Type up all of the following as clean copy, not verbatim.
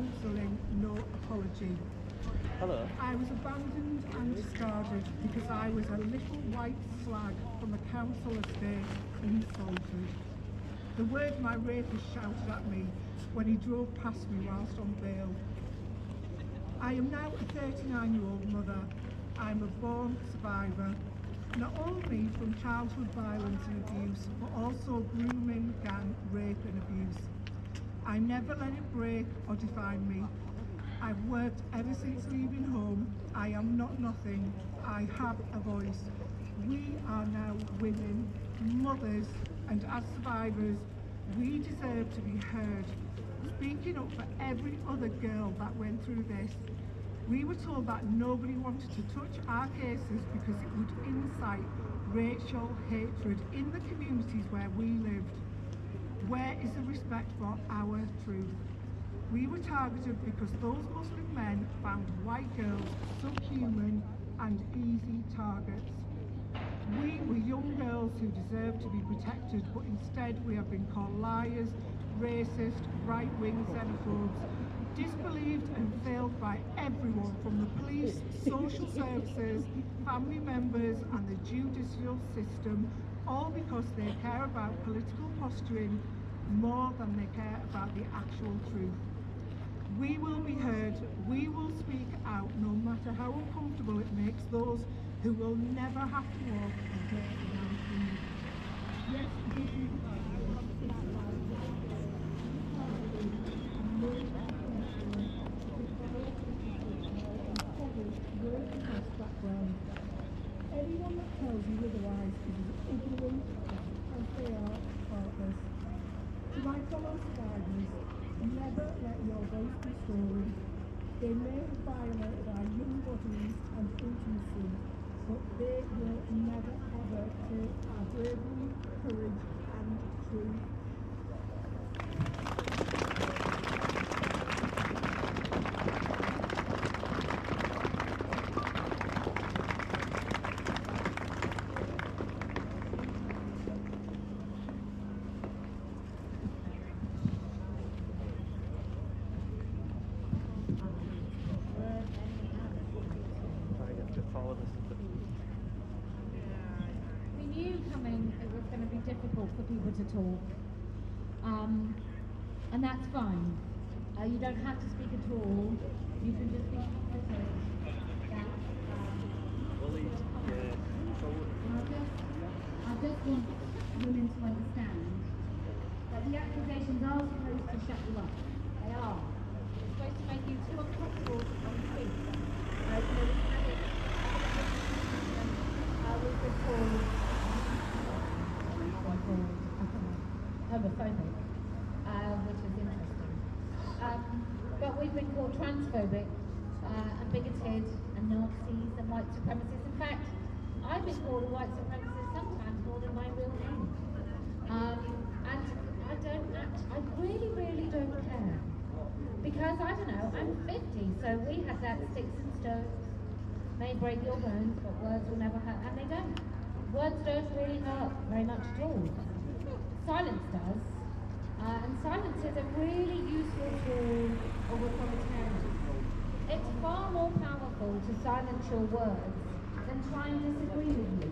counselling, no apology. Hello. I was abandoned and discarded because I was a little white slag from a council estate, insulted. The word my rapist shouted at me when he drove past me whilst on bail. I am now a 39-year-old mother. I'm a born survivor, not only from childhood violence and abuse, but also grooming, gang, rape and abuse. I never let it break or define me. I've worked ever since leaving home. I am not nothing. I have a voice. We are now women, mothers, and as survivors, we deserve to be heard. Speaking up for every other girl that went through this. We were told that nobody wanted to touch our cases because it would incite racial hatred in the communities where we lived. Where is the respect for our truth? We were targeted because those Muslim men found white girls subhuman and easy targets. We were young girls who deserved to be protected, but instead we have been called liars, racist, right-wing xenophobes, disbelieved and failed by everyone from the police, social services, family members and the judicial system, all because they care about political posturing more than they care about the actual truth. We will be heard, we will speak out, no matter how uncomfortable it makes those who will never have to walk a day without food. Yes, this is working class background. Anyone that tells you otherwise is as ignorant as they are heartless. To my fellow survivors, never let your voice be stolen. They may have violated our young bodies and intimacy, but they will never ever take our bravery, courage and truth. We knew coming it was going to be difficult for people to talk, and that's fine. You don't have to speak at all. You can just be competent. I just want women to understand that the accusations are supposed to shut you up. They are. It's supposed to make you too uncomfortable to speak. We've been called homophobic, which is interesting. But we've been called transphobic and bigoted and Nazis and white supremacists. In fact, I've been called a white supremacist sometimes more than my real name. And I really don't care. Because, I don't know, I'm 50, so we had that sticks and stones may break your bones, but words will never hurt, and they don't. Words don't really hurt very much at all. Silence does, and silence is a really useful tool of authoritarianism. It's far more powerful to silence your words than try and disagree with you.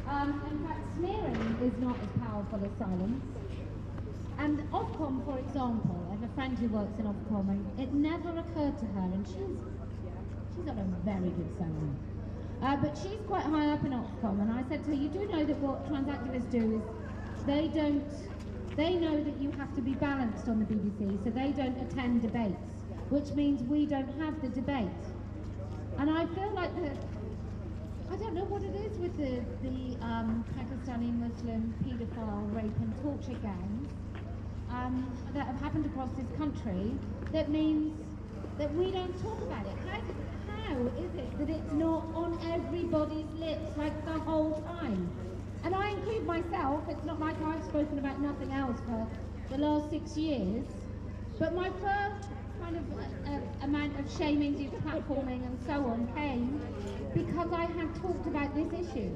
In fact, sneering is not as powerful as silence. And Ofcom, for example, I have a friend who works in Ofcom, and it never occurred to her, and she's on a very good salary. But she's quite high up in Oxfam, and I said to her, you do know that what trans activists do is they know that you have to be balanced on the BBC, so they don't attend debates, which means we don't have the debate. And I feel like I don't know what it is with the Pakistani Muslim paedophile rape and torture gangs that have happened across this country that means that we don't talk about it. How is it that it's not on everybody's lips like the whole time? And I include myself. It's not like I've spoken about nothing else for the last 6 years. But my first kind of amount of shaming, deplatforming and so on came because I had talked about this issue.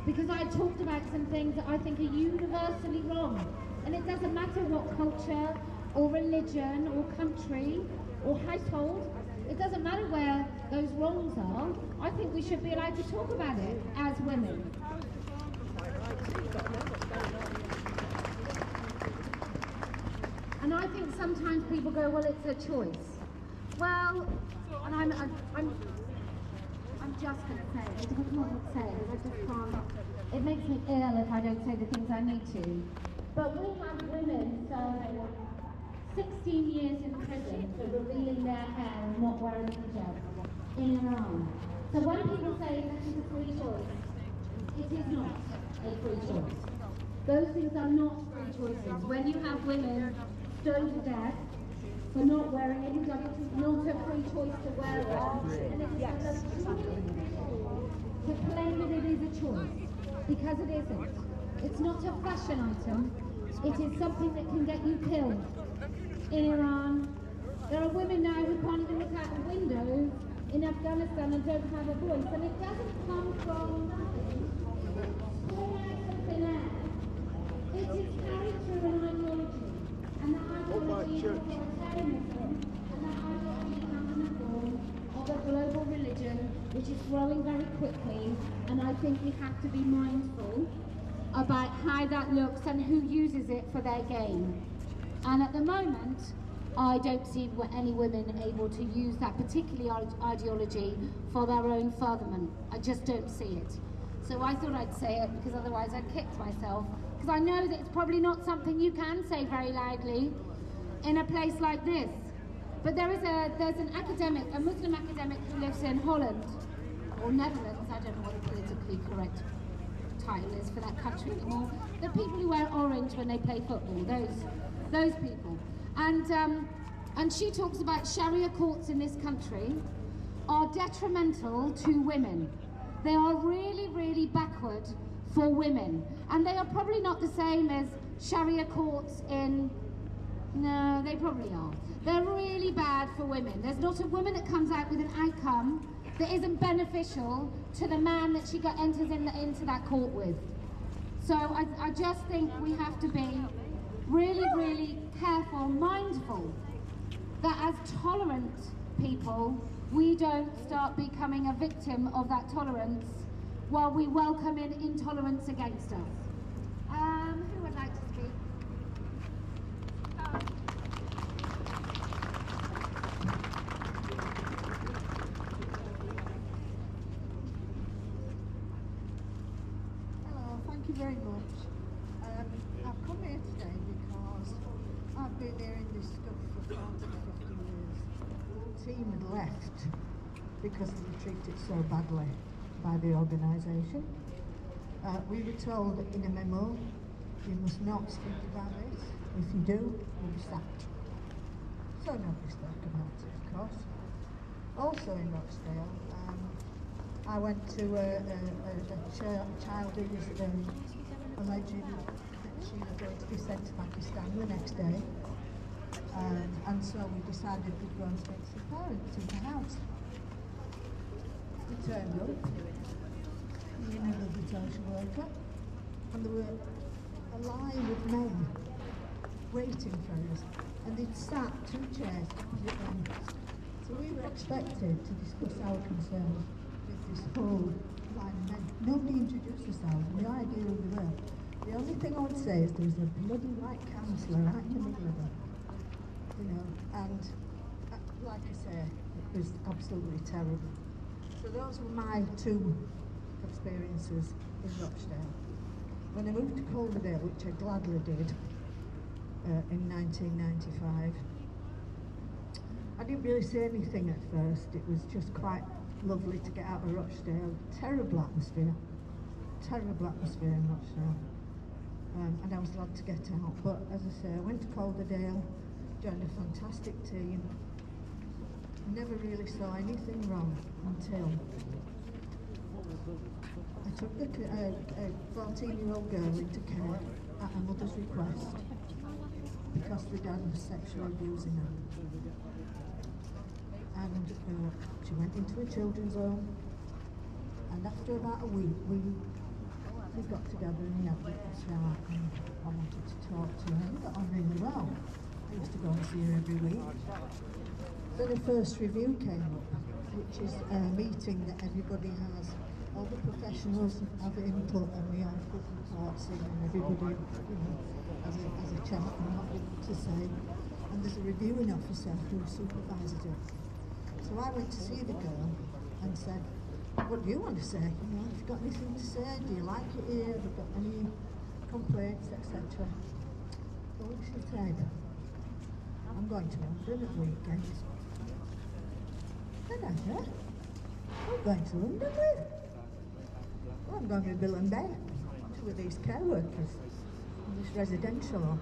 Because I talked about some things that I think are universally wrong. And it doesn't matter what culture or religion or country or household. It doesn't matter where those wrongs are. I think we should be allowed to talk about it as women. And I think sometimes people go, well, it's a choice. Well, and I'm just going to say it. I don't want to say it. I just can't. It makes me ill if I don't say the things I need to. But we have women serving 16 years in prison for revealing their hair and not wearing a hijab in Iran. So when people say this is a free choice, it is not a free choice. Those things are not free choices. When you have women stoned to death for not wearing a hijab, it is not a free choice to wear it. And it is to claim that it is a choice, because it isn't. It's not a fashion item. It is something that can get you killed. In Iran, there are women now who can't even look out a window in Afghanistan and don't have a voice, and it doesn't come from nothing. It is carried through an ideology, and that ideology is authoritarianism, and that ideology comes in the form of a global religion which is growing very quickly, and I think we have to be mindful about how that looks and who uses it for their gain. And at the moment, I don't see any women able to use that particular ideology for their own furtherment. I just don't see it. So I thought I'd say it, because otherwise I'd kick myself. Because I know that it's probably not something you can say very loudly in a place like this. But there's an academic, a Muslim academic who lives in Holland, or Netherlands, I don't know what the politically correct title is for that country anymore. The people who wear orange when they play football, those people. And she talks about Sharia courts in this country are detrimental to women. They are really, really backward for women. And they are probably not the same as Sharia courts in... No, they probably are. They're really bad for women. There's not a woman that comes out with an outcome that isn't beneficial to the man that she enters into that court with. So I just think we have to be really, really careful, mindful, that as tolerant people, we don't start becoming a victim of that tolerance while we welcome in intolerance against us. Who would like to speak? Hello, thank you very much. I've come here today because I've been hearing this stuff for 40 to 50 years. The team had left because they were treated so badly by the organisation. We were told in a memo, you must not speak about this. If you do, you'll be sacked. So nobody spoke about it, of course. Also in Rochdale, I went to a child who was alleged that she was going to be sent to Pakistan the next day. And so we decided we'd go and speak to the parents in the house. We turned up, me and another social worker, and there were a line of men waiting for us, and they'd sat 2 chairs opposite them. So we were expected to discuss our concerns with this whole line of men. Nobody introduced themselves, and the idea who they were. The only thing I would say is there was a bloody white counsellor right in the middle of it, you know, and like I say, it was absolutely terrible. So those were my 2 experiences in Rochdale. When I moved to Calderdale, which I gladly did in 1995, I didn't really say anything at first. It was just quite lovely to get out of Rochdale. Terrible atmosphere in Rochdale. And I was glad to get out. But as I say, I went to Calderdale, joined a fantastic team. Never really saw anything wrong until I took a 14-year-old girl into care at her mother's request because the dad was sexually abusing her. And she went into a children's home, and after about a week we got together and we had a chat, and I wanted to talk to her. We got on really well. I I used to go and see her every week. Then the first review came up, which is a meeting that everybody has. All the professionals have input and we all put reports in and everybody, has a chat and what they want to say. And there's a reviewing officer who supervises it. So I went to see the girl and said, what do you want to say? Have you got anything to say? Do you like it here? Have you got any complaints, etc.? What did she say? I'm going to London at weekends. I don't know. I'm going to London with? Well, I'm going with Bill and Bear, with these care workers, in this residential home.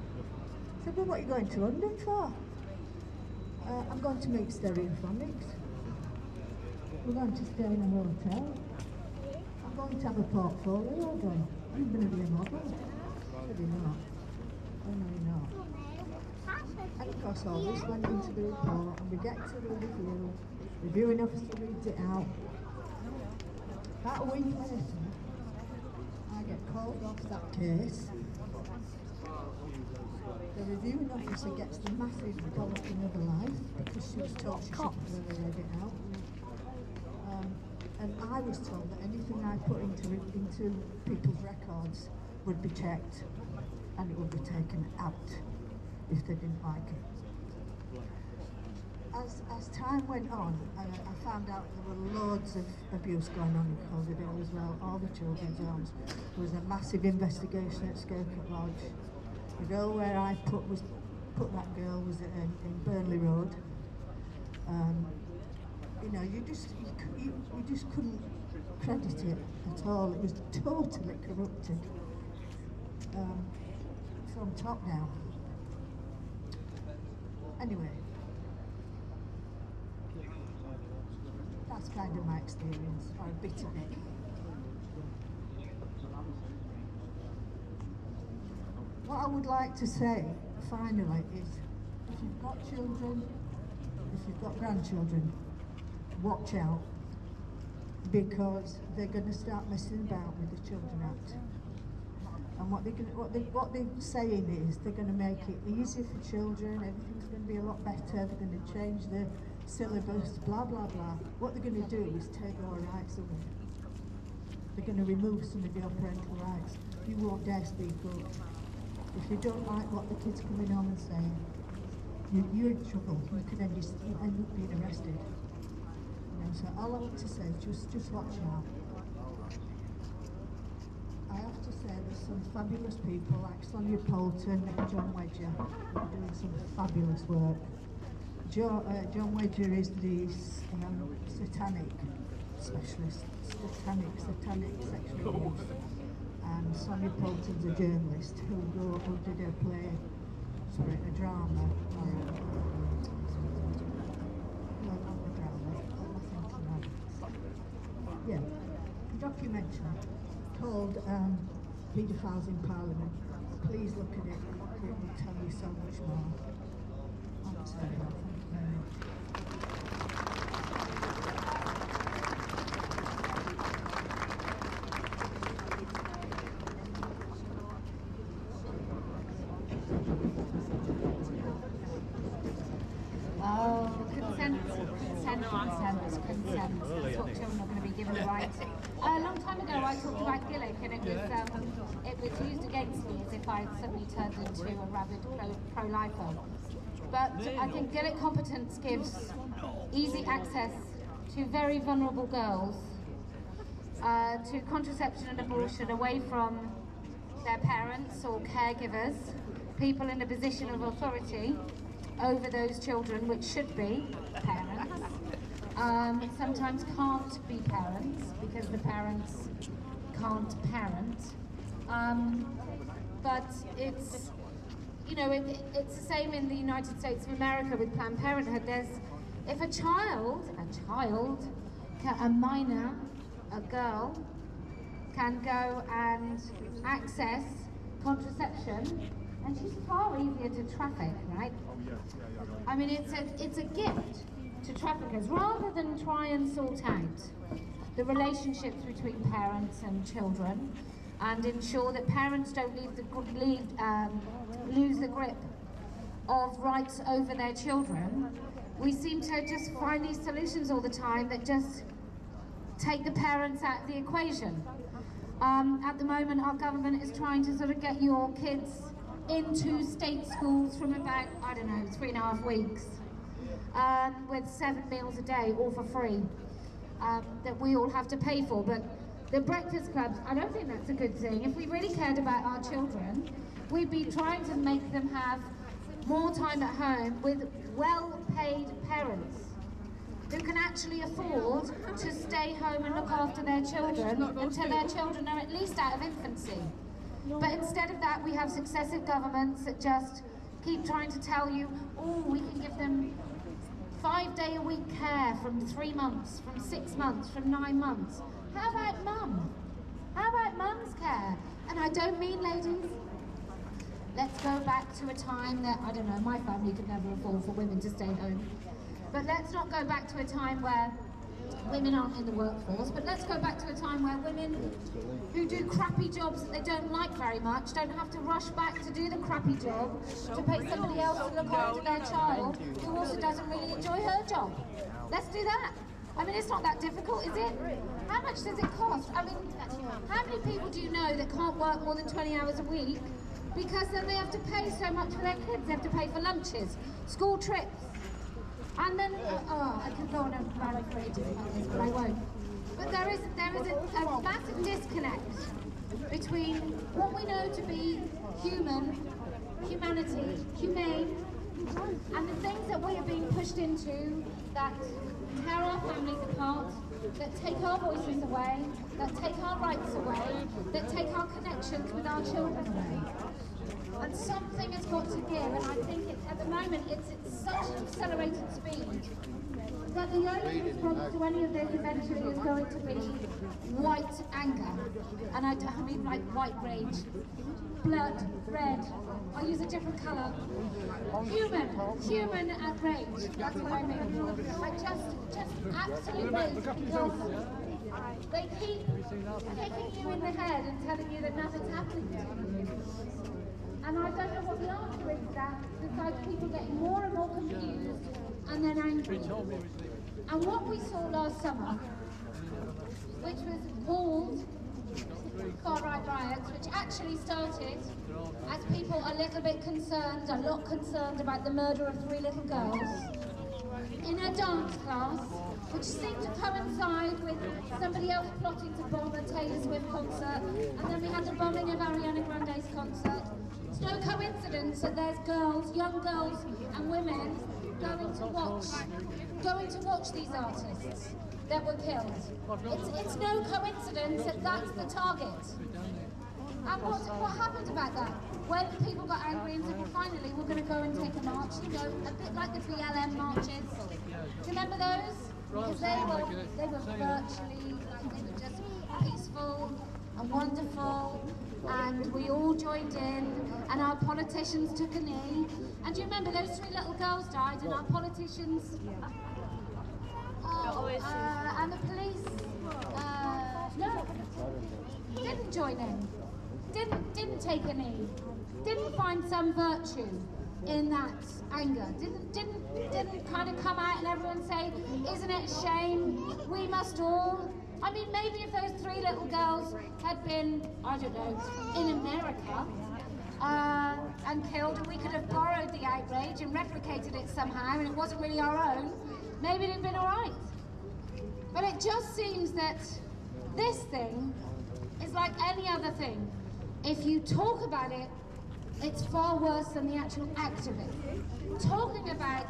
I said, well, what are you going to London for? I'm going to meet Stereophonics. We're going to stay in a hotel. I'm going to have a portfolio done. I'm going to be a model. I said, you're not. Oh, no, you're not. And of course, all this went into the report, and we get to the review. The reviewing officer reads it out. About a week later, I get called off that case. The reviewing officer gets the massive bollocking of her life because she was told she shouldn't have ever read it out. And I was told that anything I put into people's records would be checked and it would be taken out if they didn't like it. As time went on, I found out there were loads of abuse going on in Cloverdale as well, all the children's homes. There was a massive investigation at Scarecrow Lodge. The girl where I put that girl was in Burnley Road. You just couldn't credit it at all. It was totally corrupted from top down. Anyway, that's kind of my experience, or a bit of it. What I would like to say, finally, is if you've got children, if you've got grandchildren, watch out, because they're going to start messing about with the Children Act. And what they're saying is they're going to make it easier for children, everything's going to be a lot better, they're going to change the syllabus, blah, blah, blah. What they're going to do is take our rights away. They're going to remove some of your parental rights. You won't dare speak up. If you don't like what the kid's coming home and saying, you're in trouble. You could end up being arrested. So all I want to say is just watch out. I have to say there's some fabulous people like Sonia Poulton and John Wedger who are doing some fabulous work. John Wedger is the satanic specialist, satanic sexual abuse. And Sonia Poulton's a journalist who did a drama. Yeah, a documentary called Paedophiles in Parliament. Please look at it, it will tell you so much more. Thank you very much. Consent. That's what children are going to be given the right. A long time ago I talked about Gillick and it was used against me as if I suddenly turned into a rabid pro-lifer. But I think Gillick competence gives easy access to very vulnerable girls to contraception and abortion away from their parents or caregivers, people in a position of authority over those children, which should be parents. Sometimes can't be parents because the parents can't parent. But it's, it's the same in the United States of America with Planned Parenthood. If a child, a minor, a girl, can go and access contraception, and she's far easier to traffic, right? I mean, it's a gift to traffickers, rather than try and sort out the relationships between parents and children and ensure that parents don't lose the grip of rights over their children, we seem to just find these solutions all the time that just take the parents out of the equation. At the moment, our government is trying to sort of get your kids into state schools from about, I don't know, 3.5 weeks, with 7 meals a day, all for free, that we all have to pay for. But the breakfast clubs, I don't think that's a good thing. If we really cared about our children, we'd be trying to make them have more time at home with well-paid parents who can actually afford to stay home and look after their children until their children are at least out of infancy. But instead of that, we have successive governments that just keep trying to tell you, oh, we can give them 5-day-a-week care from 3 months, from 6 months, from 9 months. How about mum? How about mum's care? And I don't mean, ladies, let's go back to a time that, I don't know, my family could never afford for women to stay home. But let's not go back to a time where women aren't in the workforce, but let's go back to a time where women who do crappy jobs that they don't like very much don't have to rush back to do the crappy job to pay somebody else to look after their child who also doesn't really enjoy her job. Let's do that. I mean, it's not that difficult, is it? How much does it cost? I mean, how many people do you know that can't work more than 20 hours a week because then they have to pay so much for their kids? They have to pay for lunches, school trips, and then, I could go on a rant for ages about this, but I won't. But there is a massive disconnect between what we know to be humanity, humane, and the things that we are being pushed into that tear our families apart, that take our voices away, that take our rights away, that take our connections with our children away. And something has got to give, and I think at the moment it's at such an accelerated speed that the only response to any of this eventually is going to be white anger. And I mean like white rage, blood, red, I'll use a different colour. Human rage, that's what I mean. I just absolute rage because they keep kicking you in the head and telling you that nothing's happening to you. And I don't know what the answer is to that, besides people getting more and more confused and then angry. And what we saw last summer, which was called far-right riots, which actually started as people a little bit concerned, a lot concerned about the murder of 3 little girls, in a dance class, which seemed to coincide with somebody else plotting to bomb a Taylor Swift concert, and then we had the bombing of Ariana Grande's concert. It's no coincidence that there's girls, young girls and women going to watch these artists that were killed. It's no coincidence that that's the target. And what happened about that? When people got angry and said, well, finally, we're going to go and take a march, you know, a bit like the BLM marches. Do you remember those? Because they were virtually, like, they were just peaceful and wonderful, and we all joined in, and our politicians took a knee. And do you remember those 3 little girls died, and our politicians, and the police, no, didn't join in, didn't take a knee, didn't find some virtue in that anger, didn't kind of come out and everyone say, isn't it a shame, we must all. I mean, maybe if those 3 little girls had been, I don't know, in America and killed, and we could have borrowed the outrage and replicated it somehow, and it wasn't really our own, maybe it'd have been all right. But it just seems that this thing is like any other thing. If you talk about it, it's far worse than the actual act of it. Talking about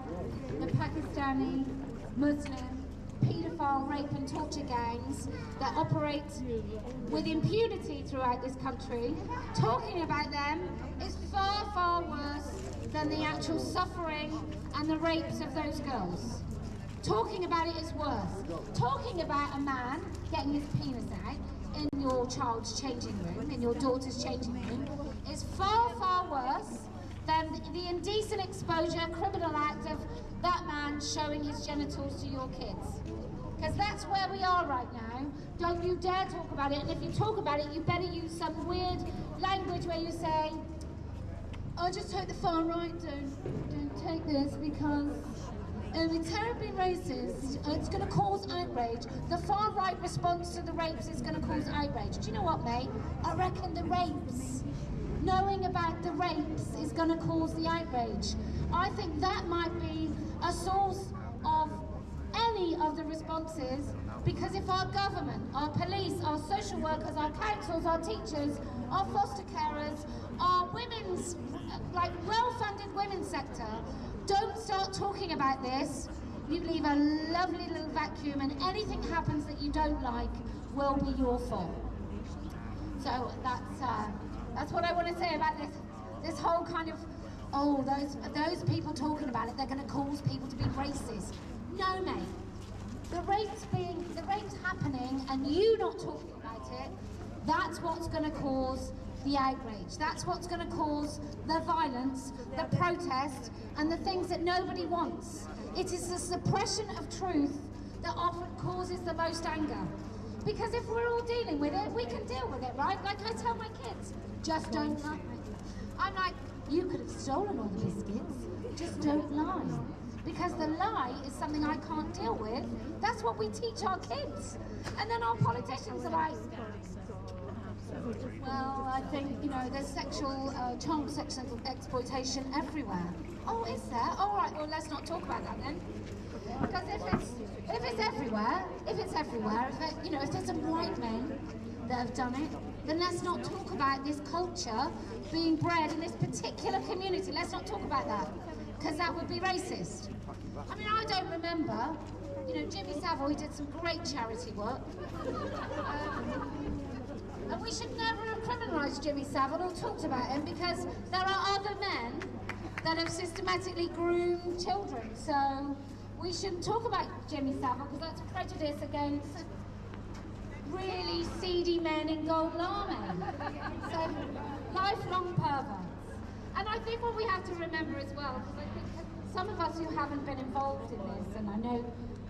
the Pakistani Muslim paedophile, rape and torture gangs that operate with impunity throughout this country, talking about them is far, far worse than the actual suffering and the rapes of those girls. Talking about it is worse. Talking about a man getting his penis out in your child's changing room, in your daughter's changing room, is far, far worse than the indecent exposure, criminal act of that man showing his genitals to your kids. Because that's where we are right now. Don't you dare talk about it, and if you talk about it, you better use some weird language where you say, I just hope the far right don't take this because it's terribly racist. It's going to cause outrage. The far right response to the rapes is going to cause outrage. Do you know what, mate? I reckon the rapes, knowing about the rapes is going to cause the outrage. I think that might be a source of any of the responses, because if our government, our police, our social workers, our councils, our teachers, our foster carers, our women's, like well-funded women's sector, don't start talking about this, you leave a lovely little vacuum and anything happens that you don't like will be your fault. So that's what I want to say about this whole kind of, oh, those people talking about it, they're going to cause people to be racist. No, mate. The rape's happening and you not talking about it, that's what's going to cause the outrage. That's what's going to cause the violence, the protest, and the things that nobody wants. It is the suppression of truth that often causes the most anger. Because if we're all dealing with it, we can deal with it, right? Like I tell my kids, just don't lie. I'm like, you could have stolen all the biscuits, just don't lie. Because the lie is something I can't deal with. That's what we teach our kids. And then our politicians are like, well, I think, you know, there's child sexual exploitation everywhere. Oh, is there? All right, well, let's not talk about that then. Because if it's everywhere, if there's some white men that have done it, then let's not talk about this culture being bred in this particular community. Let's not talk about that, because that would be racist. I mean, I don't remember, you know, Jimmy Savile, he did some great charity work. And we should never have criminalised Jimmy Savile or talked about him, because there are other men that have systematically groomed children. So we shouldn't talk about Jimmy Savile, because that's a prejudice against really seedy men in gold lame. So lifelong perverts. And I think what we have to remember as well, because I think some of us who haven't been involved in this, and I know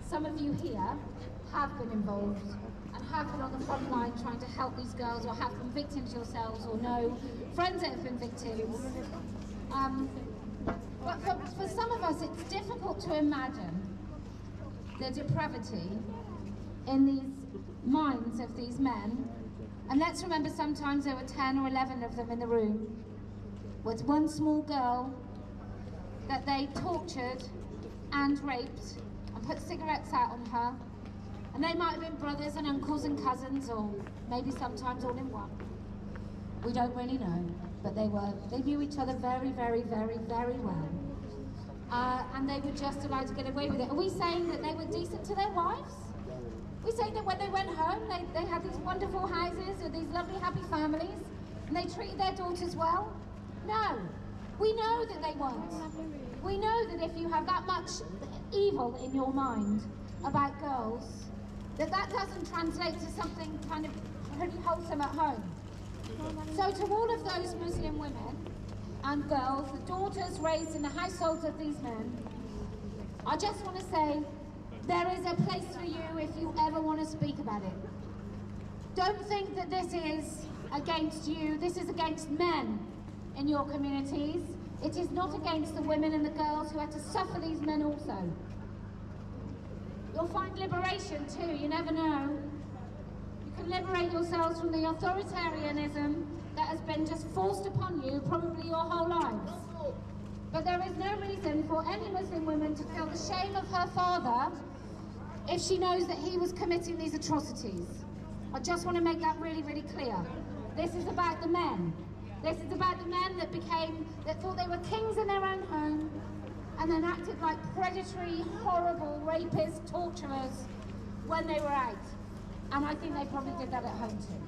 some of you here have been involved and have been on the front line trying to help these girls, or have been victims yourselves, or know friends that have been victims. But for some of us, it's difficult to imagine the depravity in these minds of these men. And let's remember, sometimes there were 10 or 11 of them in the room, with one small girl that they tortured and raped and put cigarettes out on her. And they might have been brothers and uncles and cousins, or maybe sometimes all in one. We don't really know, but they knew each other very, very, very, very well. And they were just allowed to get away with it. Are we saying that they were decent to their wives? We say that when they went home, they had these wonderful houses with these lovely, happy families, and they treated their daughters well? No. We know that they won't. We know that if you have that much evil in your mind about girls, that doesn't translate to something kind of pretty wholesome at home. So to all of those Muslim women and girls, the daughters raised in the households of these men, I just want to say, there is a place for you if you ever want to speak about it. Don't think that this is against you, this is against men in your communities. It is not against the women and the girls who had to suffer these men also. You'll find liberation too, you never know. You can liberate yourselves from the authoritarianism that has been just forced upon you probably your whole lives. But there is no reason for any Muslim woman to feel the shame of her father if she knows that he was committing these atrocities. I just want to make that really, really clear. This is about the men. This is about the men that thought they were kings in their own home, and then acted like predatory, horrible, rapist, torturers when they were out. And I think they probably did that at home too.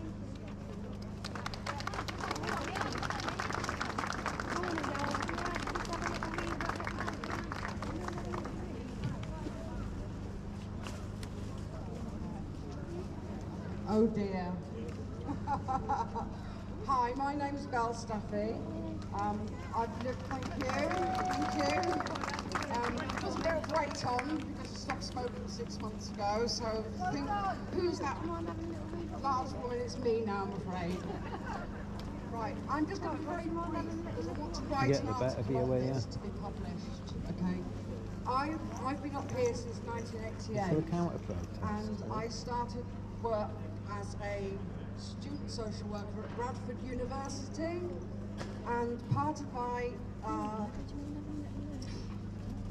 Oh dear. Hi, my name's Belle Stuffy. I've lived, thank you. There's a bit of weight on because I stopped smoking 6 months ago, so I think, who's that last woman? It's me now, I'm afraid. Right, I'm just going to be very brief because I want to write Get an the better article view on away, this yeah. to be published. Okay, I've been up here since 1988, Is there a counter protest? and I started work as a student social worker at Bradford University, and part of my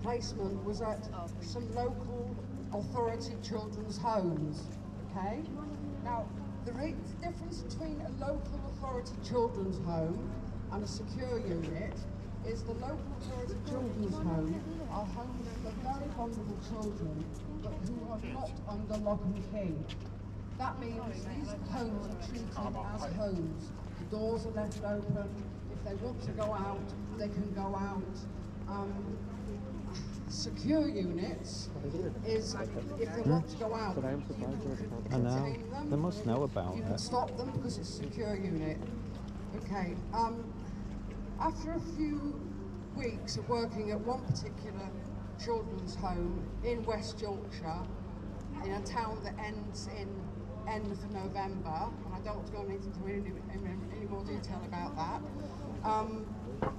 placement was at some local authority children's homes. Okay, now the difference between a local authority children's home and a secure unit is the local authority children's home are homes for very vulnerable children but who are not under lock and key. That means these homes are treated as homes. The doors are left open. If they want to go out, they can go out. Secure units is if they want to go out, you can I know. contain them. They must know about You it. can stop them because it's a secure unit. Okay. After a few weeks of working at one particular children's home in West Yorkshire, in a town that ends in end of November, and I don't want to go into any more detail about that.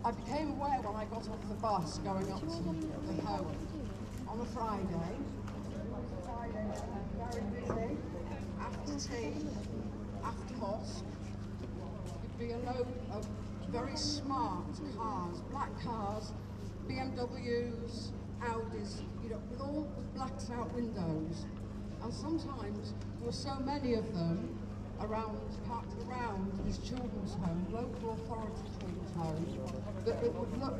I became aware when I got off the bus going up to the home on a Friday. Very busy. After tea, after mosque, there'd be a load of very smart cars, black cars, BMWs, Audis, you know, with all the blacked out windows. And sometimes there were so many of them parked around this children's home, local authority children's home, that it would look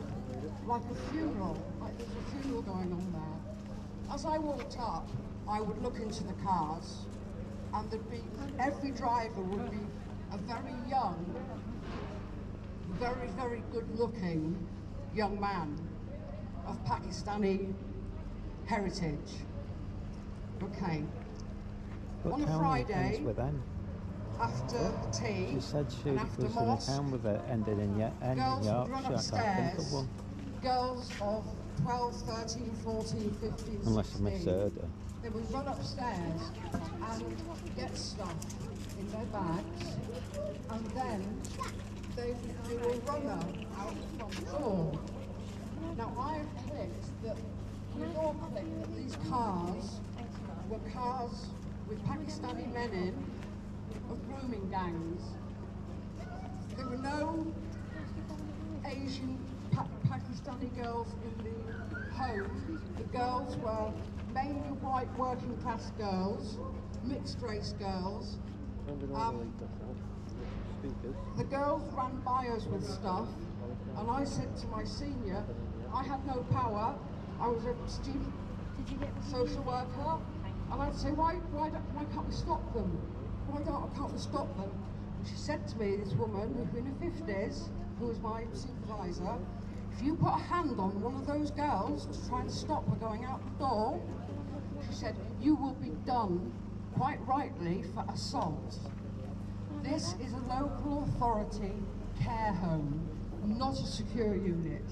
like a funeral, like there's a funeral going on there. As I walked up, I would look into the cars, and every driver would be a very young, very, very good-looking young man of Pakistani heritage. Okay. But On a how many Friday, things were then? after tea She said she and was after in a mosque, town with it ended in girls would run Yorkshire. I can't think upstairs, of one. girls of 12, 13, 14, 15, Unless I 16. misheard her. They would run upstairs and get stuff in their bags, and then they will run out the front door. Now I have clicked that, we've all clicked that these cars were cars with Pakistani men in, of grooming gangs. There were no Asian Pakistani girls in the home. The girls were mainly white working class girls, mixed race girls. The girls ran by us with stuff, and I said to my senior, I had no power, I was a student social worker, and I'd say, why can't we stop them? Can't we stop them? And she said to me, this woman who's in her 50s, who was my supervisor, if you put a hand on one of those girls to try and stop her going out the door, she said, you will be done, quite rightly, for assault. This is a local authority care home, not a secure unit.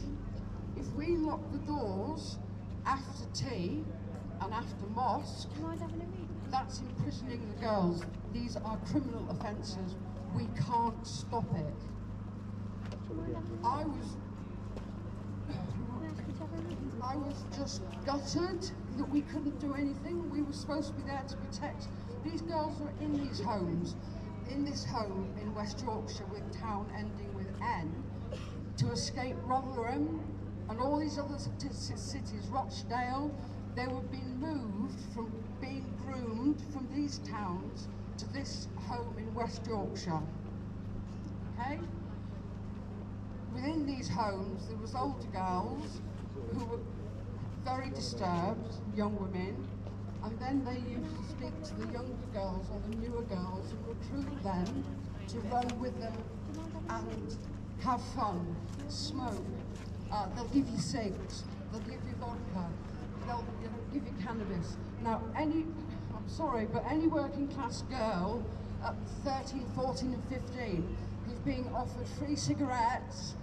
If we lock the doors after tea and after mosque, that's imprisoning the girls. These are criminal offences. We can't stop it. I was just gutted that we couldn't do anything. We were supposed to be there to protect. These girls were in these homes, in this home in West Yorkshire with town ending with N, to escape Rotherham and all these other cities, Rochdale. They were being moved from being groomed from these towns to this home in West Yorkshire. Okay? Within these homes, there was older girls who were very disturbed, young women, and then they used to speak to the younger girls or the newer girls and recruit them to run with them and have fun, smoke. They'll give you cigs, they'll give you vodka, they'll give you cannabis. Now, I'm sorry, but any working class girl at 13, 14 and 15 who's being offered free cigarettes,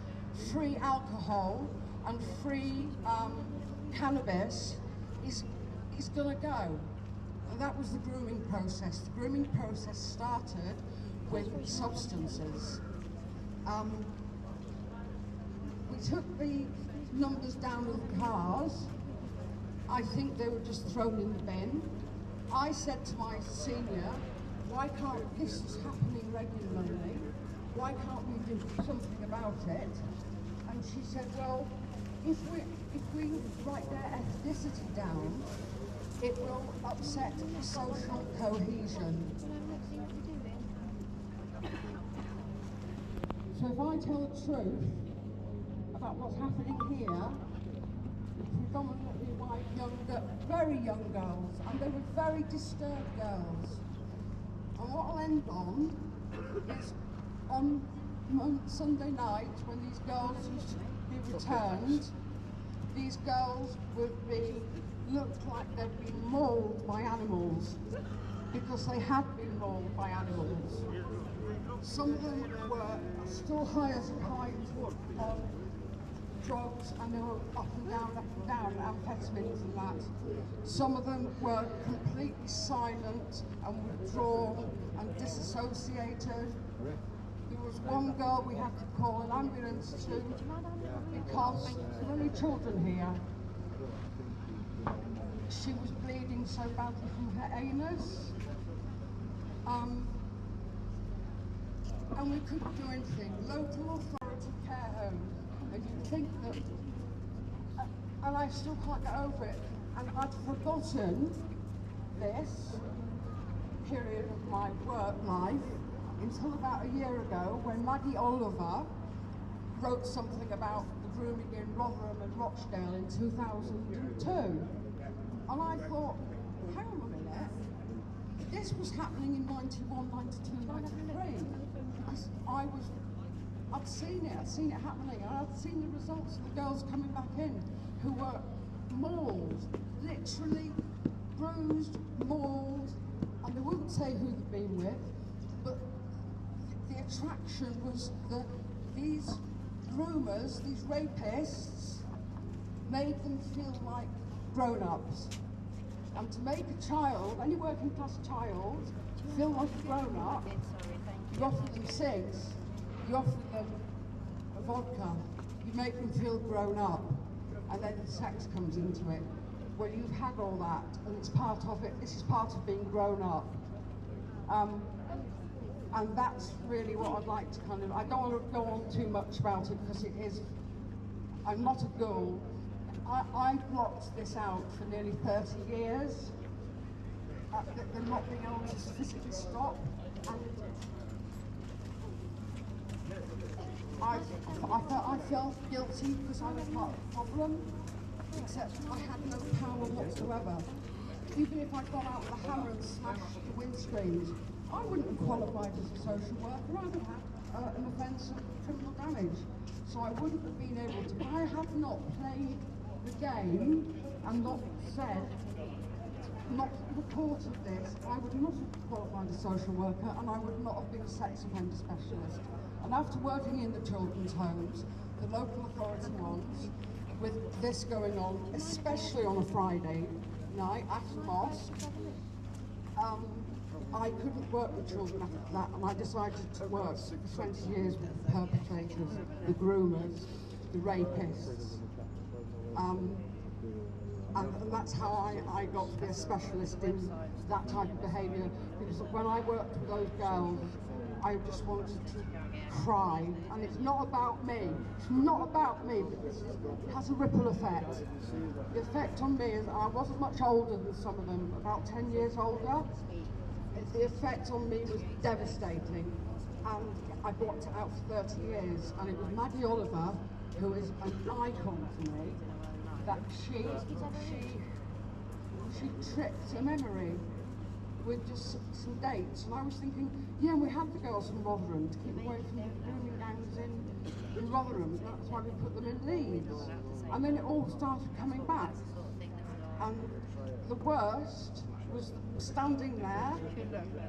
free alcohol and free cannabis is going to go. And that was the grooming process. The grooming process started with substances. We took the numbers down of the cars. I think they were just thrown in the bin. I said to my senior, why can't this is happening regularly? Why can't we do something about it? And she said, well, if we write their ethnicity down, it will upset social cohesion. So if I tell the truth about what's happening here, predominantly white, very young girls, and they were very disturbed girls. And what I'll end on is on Sunday night, when these girls used to be returned, these girls looked like they'd been mauled by animals, because they had been mauled by animals. Some of them were still high as a kite on drugs, and they were up and down, amphetamines and that. Some of them were completely silent and withdrawn and disassociated. There was one girl we had to call an ambulance to because there were only children here. She was bleeding so badly from her anus. And we couldn't do anything. Local authority care homes, and you'd think that, and I still can't get over it, and I'd forgotten this period of my work life until about a year ago, when Maggie Oliver wrote something about the grooming in Rotherham and Rochdale in 2002. And I thought, hang on a minute, this was happening in 91, 92, 93. Because I'd seen it happening, and I'd seen the results of the girls coming back in who were mauled, literally bruised, mauled, and they wouldn't say who they'd been with, but the attraction was that these groomers, these rapists, made them feel like grown-ups. And to make a child, any working class child, feel like a grown-up, you offer them cigs, you offer them a vodka, you make them feel grown up, and then the sex comes into it. Well, you've had all that, and it's part of it. This is part of being grown up. And that's really what I'd like to kind of, I don't want to go on too much about it because it is, I'm not a girl. I blocked this out for nearly 30 years. They're not being able to physically stop. And I felt guilty because I was part of the problem, except I had no power whatsoever. Even if I'd gone out with a hammer and smashed the windscreens, I wouldn't have qualified as a social worker. I would have had an offence of criminal damage. So I wouldn't have been able to, I have not played the game and not said, not reported this, I would not have qualified as a social worker, and I would not have been a sex offender specialist. And after working in the children's homes, the local authority ones, with this going on, especially on a Friday night after mosque, I couldn't work with children after that, and I decided to work for 20 years with the perpetrators, the groomers, the rapists. And that's how I got to be a specialist in that type of behaviour, because when I worked with those girls, I just wanted to cry. And it's not about me, it's not about me, but it has a ripple effect. The effect on me is I wasn't much older than some of them, about 10 years older. The effect on me was devastating, and I blocked it out for 30 years, and it was Maggie Oliver, who is an icon to me, that she tricked a memory with just some dates, and I was thinking, yeah, we had the girls from Rotherham to keep away from the grooming gangs in Rotherham, and that's why we put them in Leeds. And then it all started coming back, and the worst was standing there,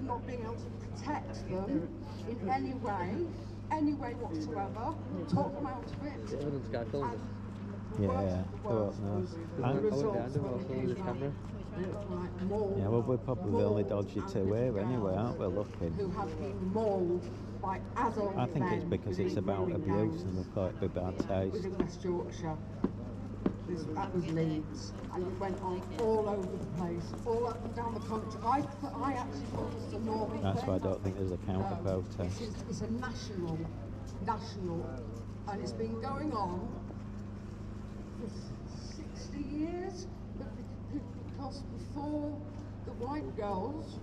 not being able to protect them in any way whatsoever, talk them out of it. Yeah, The worst was the results when we came back. like mauled. Yeah, well, we're probably the only mauled dodgy and two here little anyway, girls aren't we, looking? Who have been mauled by adult I think it's men because it's within about grooming abuse gangs and we thought it'd be bad taste. within West Yorkshire. That was Leeds, and it went on all over the place, all up and down the country. I actually thought it was a northern That's thing. why I don't think there's a counter protest. It's a national, and it's been going on for 60 years, because before the white girls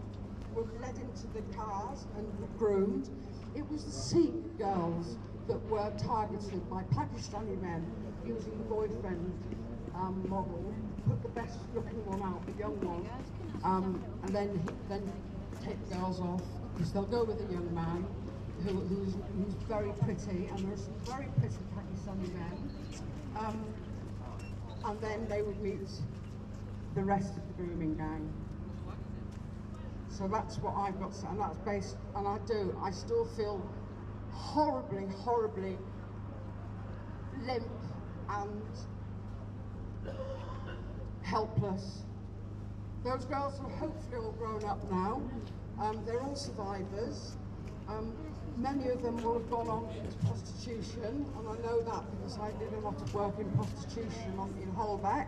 were led into the cars and groomed, it was the Sikh girls that were targeted by Pakistani men using boyfriend model, put the best looking one out, the young one, and then take girls off, because they'll go with a young man who's very pretty, and there's some very pretty Pakistani men, and then they would meet the rest of the grooming gang. So that's what I've got, and that's based, and I still feel horribly, horribly limp and helpless. Those girls are hopefully all grown up now. They're all survivors. Many of them will have gone on into prostitution, and I know that because I did a lot of work in prostitution in Holbeck.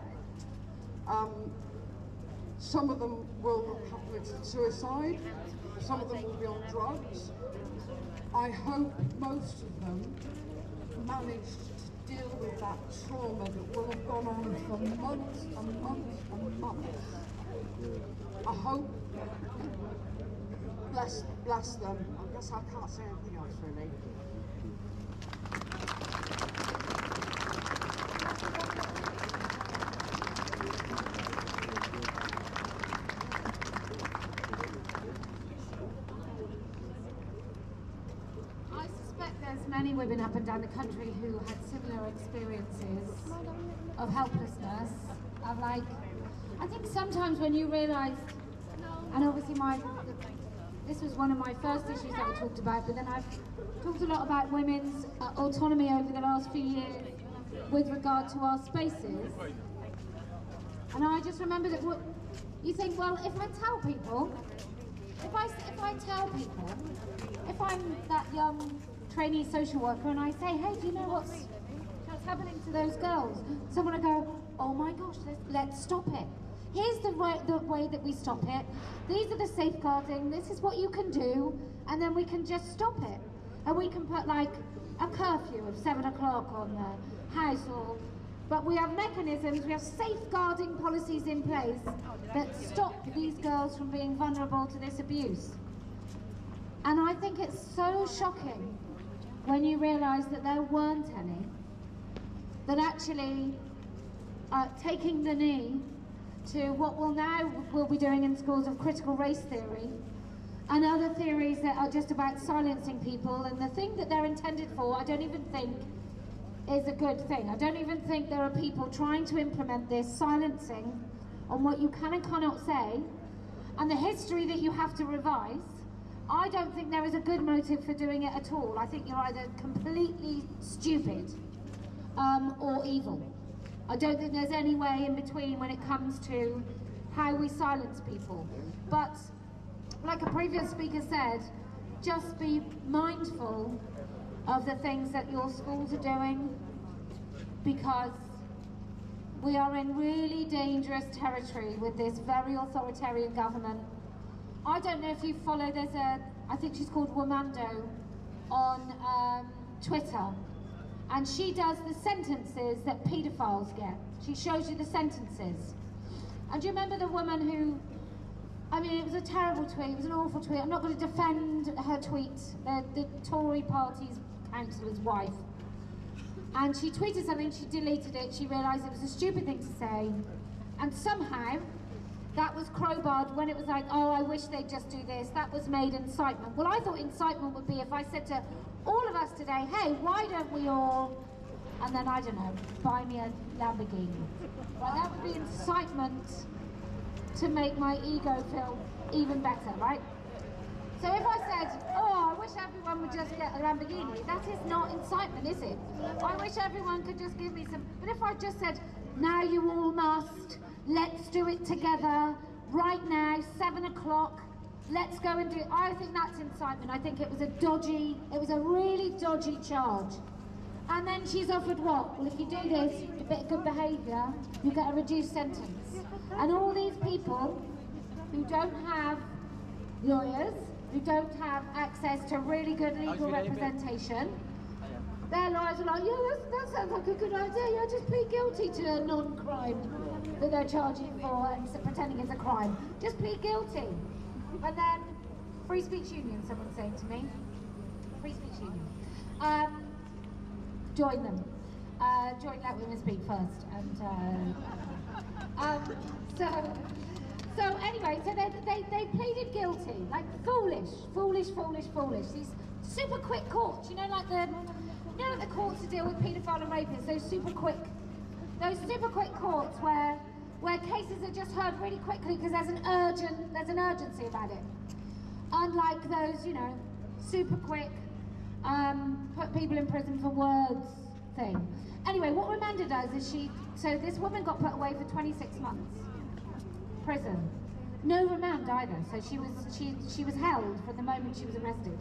Some of them will have committed suicide, some of them will be on drugs. I hope most of them managed to deal with that trauma that will have gone on for months and months and months. I hope, bless them. I guess I can't say anything else really. There's many women up and down the country who had similar experiences of helplessness, of like, I think sometimes when you realise, and obviously this was one of my first issues that I talked about, but then I've talked a lot about women's autonomy over the last few years with regard to our spaces. And I just remember that you think, well, if I tell people, if I'm that young trainee social worker and I say, hey, do you know what's happening to those girls? Someone will go, oh my gosh, let's stop it. Here's the way that we stop it. These are the safeguarding, this is what you can do, and then we can just stop it. And we can put like a curfew of 7 o'clock on the house, but we have mechanisms, we have safeguarding policies in place that stop these girls from being vulnerable to this abuse. And I think it's so shocking when you realise that there weren't any, that actually taking the knee to what we'll be doing in schools of critical race theory and other theories that are just about silencing people, and the thing that they're intended for, I don't even think is a good thing. I don't even think there are people trying to implement this silencing on what you can and cannot say, and the history that you have to revise. I don't think there is a good motive for doing it at all. I think you're either completely stupid or evil. I don't think there's any way in between when it comes to how we silence people. But like a previous speaker said, just be mindful of the things that your schools are doing, because we are in really dangerous territory with this very authoritarian government. I don't know if you follow, I think she's called Womando on Twitter, and she does the sentences that paedophiles get. She shows you the sentences. And do you remember the woman who, I mean, it was a terrible tweet, it was an awful tweet. I'm not going to defend her tweet, the Tory party's councillor's wife. And she tweeted something, she deleted it, she realised it was a stupid thing to say, and somehow that was crowbarred when it was like, oh, I wish they'd just do this. That was made incitement. Well, I thought incitement would be if I said to all of us today, hey, why don't we all, and then, I don't know, buy me a Lamborghini. Well, that would be incitement to make my ego feel even better, right? So if I said, oh, I wish everyone would just get a Lamborghini, that is not incitement, is it? I wish everyone could just give me some, but if I just said, now you all must, Let's do it together, right now, 7 o'clock. Let's go and do it. I think that's incitement. I think it was a really dodgy charge. And then she's offered what? Well, if you do this, a bit of good behaviour, you get a reduced sentence. And all these people who don't have lawyers, who don't have access to really good legal representation, their lawyers are like, yeah, that sounds like a good idea. Yeah, just plead guilty to a non-crime that they're charging for and pretending it's a crime. Just plead guilty. And then, Free Speech Union, someone's saying to me. Free Speech Union. Join them. Join Let Women Speak first. And so anyway, so they pleaded guilty, like foolish. These super quick courts, you know, like the courts to deal with paedophile and rapists. Those super quick courts where cases are just heard really quickly because there's an urgency about it. Unlike those, you know, super quick, put people in prison for words thing. Anyway, what Amanda does is so this woman got put away for 26 months. Prison. No remand either, so she was held from the moment she was arrested.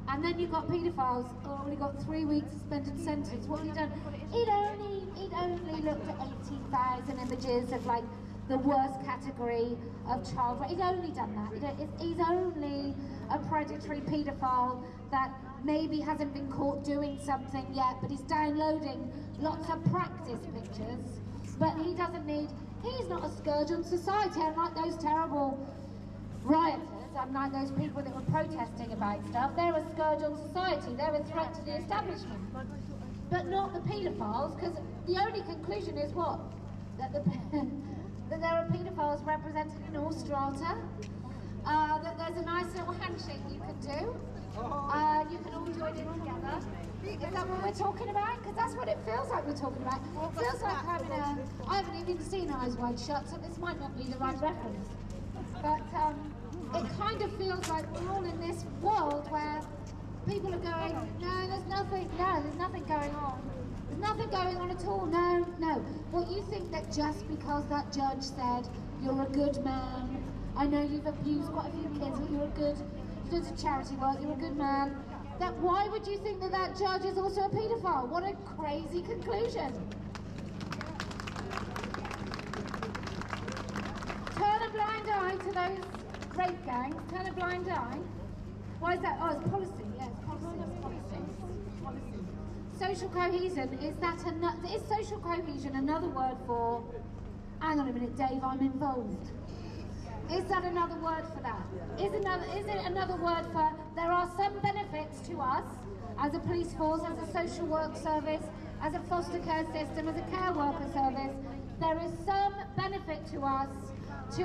And then you've got paedophiles who only got 3 weeks suspended sentence. What have you done? He'd only looked at 18,000 images of like the worst category of child rape. He'd only done that. He's only a predatory paedophile that maybe hasn't been caught doing something yet, but he's downloading lots of practice pictures. But he's not a scourge on society, unlike those terrible rioters, unlike those people that were protesting about stuff. They're a scourge on society, they're a threat to the establishment. But not the paedophiles, because the only conclusion is what? That there are paedophiles represented in all strata, that there's a nice little handshake you can do. You can all join in together. Is that what we're talking about? Because that's what it feels like we're talking about. It feels like having I haven't even seen Eyes Wide Shut, so this might not be the right reference. But it kind of feels like we're all in this world where people are going, no, there's nothing going on. There's nothing going on at all, no. Well, you think that just because that judge said, you're a good man, I know you've abused quite a few kids, but you've done some charity work, you're a good man, that why would you think that judge is also a paedophile? What a crazy conclusion. Turn a blind eye to those rape gangs, turn a blind eye. Why is that? Oh, it's policy, yes, policy. Social cohesion, is social cohesion another word for, hang on a minute Dave, I'm involved. Is that another word for that? Is it another word for, there are some benefits to us as a police force, as a social work service, as a foster care system, as a care worker service, there is some benefit to us to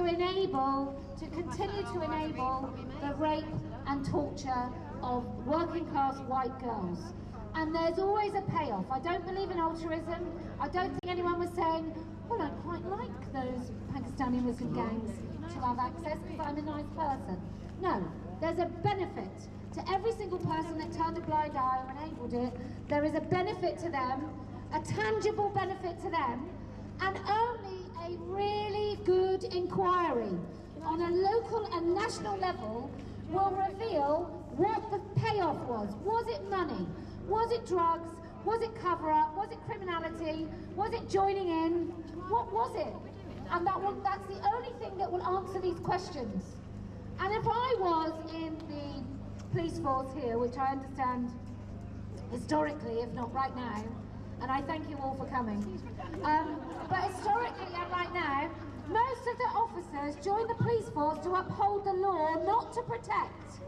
continue to enable the rape and torture of working class white girls. And there's always a payoff. I don't believe in altruism. I don't think anyone was saying, well, I quite like those Pakistani Muslim gangs to have access because I'm a nice person. No, there's a benefit to every single person that turned a blind eye or enabled it. There is a benefit to them, a tangible benefit to them, and only a really good inquiry on a local and national level will reveal what the payoff was. Was it money? Was it drugs? Was it cover-up? Was it criminality? Was it joining in? What was it? And that's the only thing that will answer these questions. And if I was in the police force here, which I understand historically, if not right now, and I thank you all for coming, but historically and right now, most of the officers join the police force to uphold the law, not to protect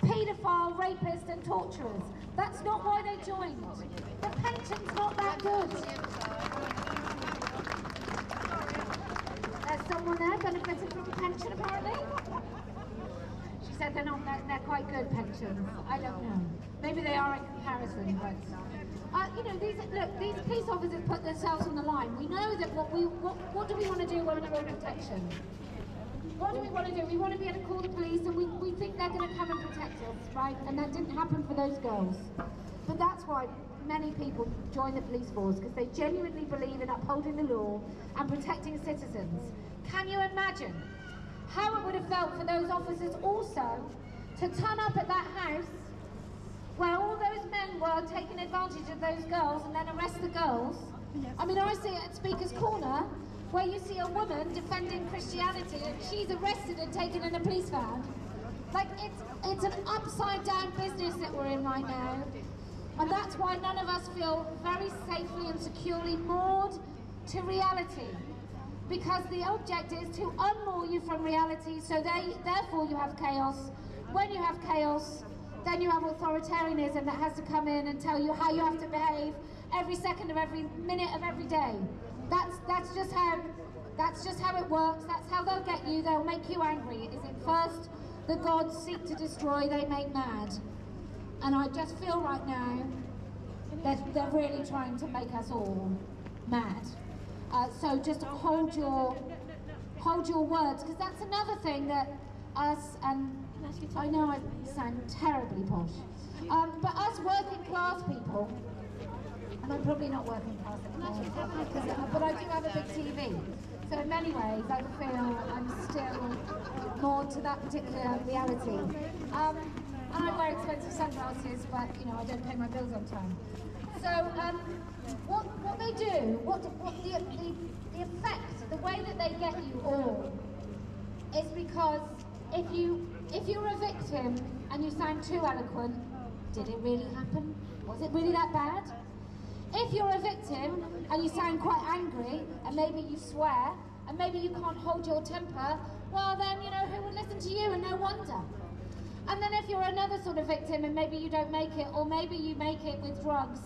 paedophile, rapists and torturers. That's not why they joined. The pension's not that good. There's someone there benefiting from a pension apparently. She said they're quite good pensions. I don't know. Maybe they are in comparison, but you know, these police officers put themselves on the line. We know that what do we want to do when we're in protection? What do we want to do? We want to be able to call the police and we think they're going to come and protect us, right? And that didn't happen for those girls. But that's why many people join the police force because they genuinely believe in upholding the law and protecting citizens. Can you imagine how it would have felt for those officers also to turn up at that house where all those men were taking advantage of those girls and then arrest the girls? I mean, I see it at Speaker's Corner, where you see a woman defending Christianity and she's arrested and taken in a police van. Like, it's an upside down business that we're in right now. And that's why none of us feel very safely and securely moored to reality. Because the object is to unmoor you from reality, so therefore you have chaos. When you have chaos, then you have authoritarianism that has to come in and tell you how you have to behave every second of every minute of every day. That's just how it works. That's how they'll get you. They'll make you angry. Is it first the gods seek to destroy, they make mad. And I just feel right now that they're really trying to make us all mad. So just hold your words, because that's another thing that us, and I know I sound terribly posh, but us working class people, and I'm probably not working class anymore, but I do have a big TV. So in many ways, I feel I'm still more to that particular reality. And I wear expensive sunglasses, but you know, I don't pay my bills on time. So what they do, the effect, the way that they get you all, is because if you're a victim and you sound too eloquent, did it really happen? Was it really that bad? If you're a victim and you sound quite angry and maybe you swear and maybe you can't hold your temper, well then, you know, who would listen to you? And no wonder. And then if you're another sort of victim and maybe you don't make it, or maybe you make it with drugs,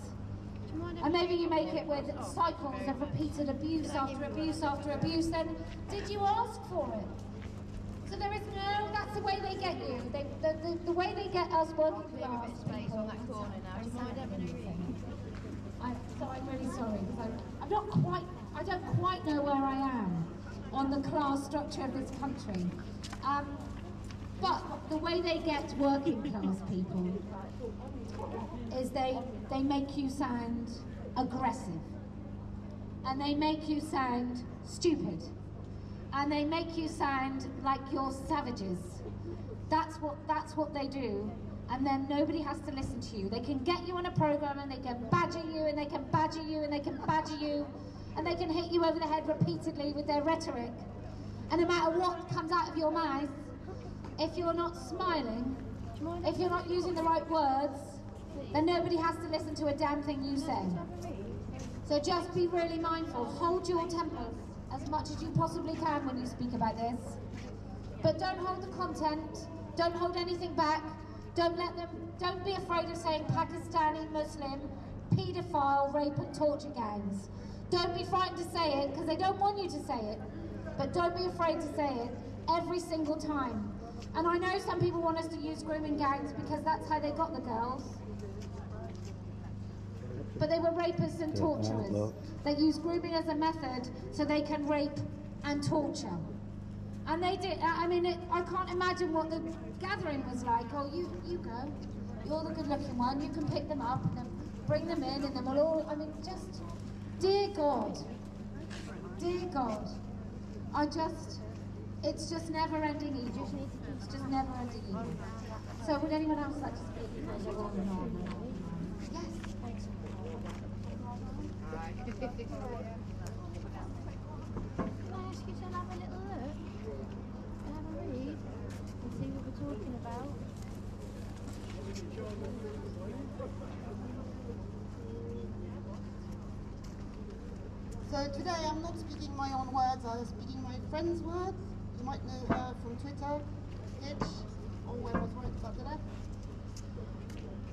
and maybe you make it with cycles of repeated abuse after abuse after abuse, then did you ask for it? So there is no, that's the way they get you. The way they get us working class people. On that corner now. Do you mind having a read? So I'm really sorry, because I don't quite know where I am on the class structure of this country. But the way they get working class people is they make you sound aggressive, and they make you sound stupid, and they make you sound like you're savages. That's what they do. And then nobody has to listen to you. They can get you on a program and they can badger you and they can badger you and they can badger you and they can hit you over the head repeatedly with their rhetoric. And no matter what comes out of your mouth, if you're not smiling, if you're not using the right words, then nobody has to listen to a damn thing you say. So just be really mindful. Hold your tempers as much as you possibly can when you speak about this. But don't hold the content. Don't hold anything back. Don't be afraid of saying Pakistani, Muslim, paedophile, rape and torture gangs. Don't be frightened to say it, because they don't want you to say it. But don't be afraid to say it every single time. And I know some people want us to use grooming gangs because that's how they got the girls. But they were rapists and torturers. They use grooming as a method so they can rape and torture. And they did. I mean, I can't imagine what the gathering was like. Oh, you go. You're the good-looking one. You can pick them up and then bring them in, and then we'll all. I mean, just, dear God, it's just never-ending evil. It's just never-ending evil. So, would anyone else like to speak? Yes. Can I ask you to have a little look? Have a read and see what we're talking about. So today I'm not speaking my own words, I'm speaking my friend's words. You might know her from Twitter, Hitch, or where I was right about the left.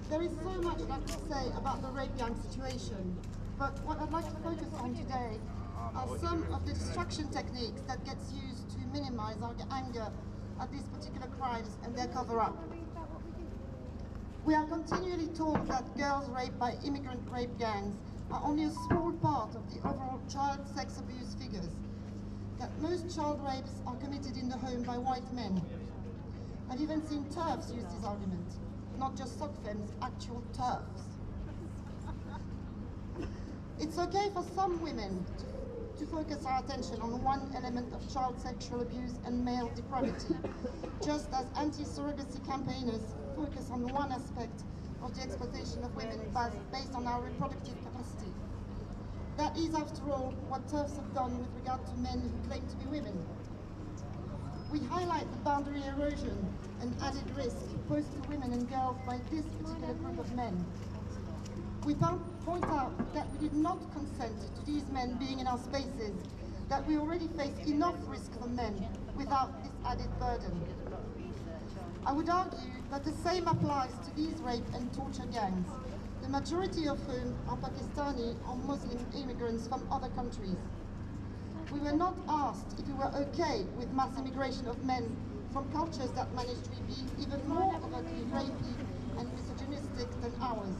There is so much I could say about the rape gang situation, but what I'd like to focus on today are some of the distraction techniques that gets used to minimize our anger at these particular crimes and their cover-up. We are continually told that girls raped by immigrant rape gangs are only a small part of the overall child sex abuse figures, that most child rapes are committed in the home by white men. I've even seen TERFs use this argument, not just sock femmes, actual TERFs. It's okay for some women to focus our attention on one element of child sexual abuse and male depravity, just as anti-surrogacy campaigners focus on one aspect of the exploitation of women based on our reproductive capacity. That is, after all, what TERFs have done with regard to men who claim to be women. We highlight the boundary erosion and added risk posed to women and girls by this particular group of men. We point out that we did not consent to these men being in our spaces, that we already face enough risk from men without this added burden. I would argue that the same applies to these rape and torture gangs, the majority of whom are Pakistani or Muslim immigrants from other countries. We were not asked if we were okay with mass immigration of men from cultures that managed to be even more overtly rapey and misogynistic than ours.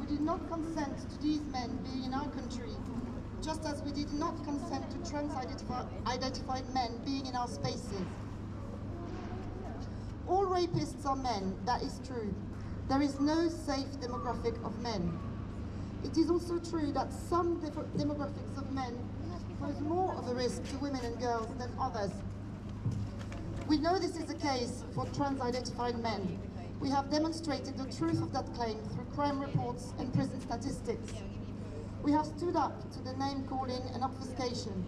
We did not consent to these men being in our country, just as we did not consent to trans-identified men being in our spaces. All rapists are men, that is true. There is no safe demographic of men. It is also true that some demographics of men pose more of a risk to women and girls than others. We know this is the case for trans-identified men. We have demonstrated the truth of that claim through crime reports and prison statistics. We have stood up to the name-calling and obfuscation.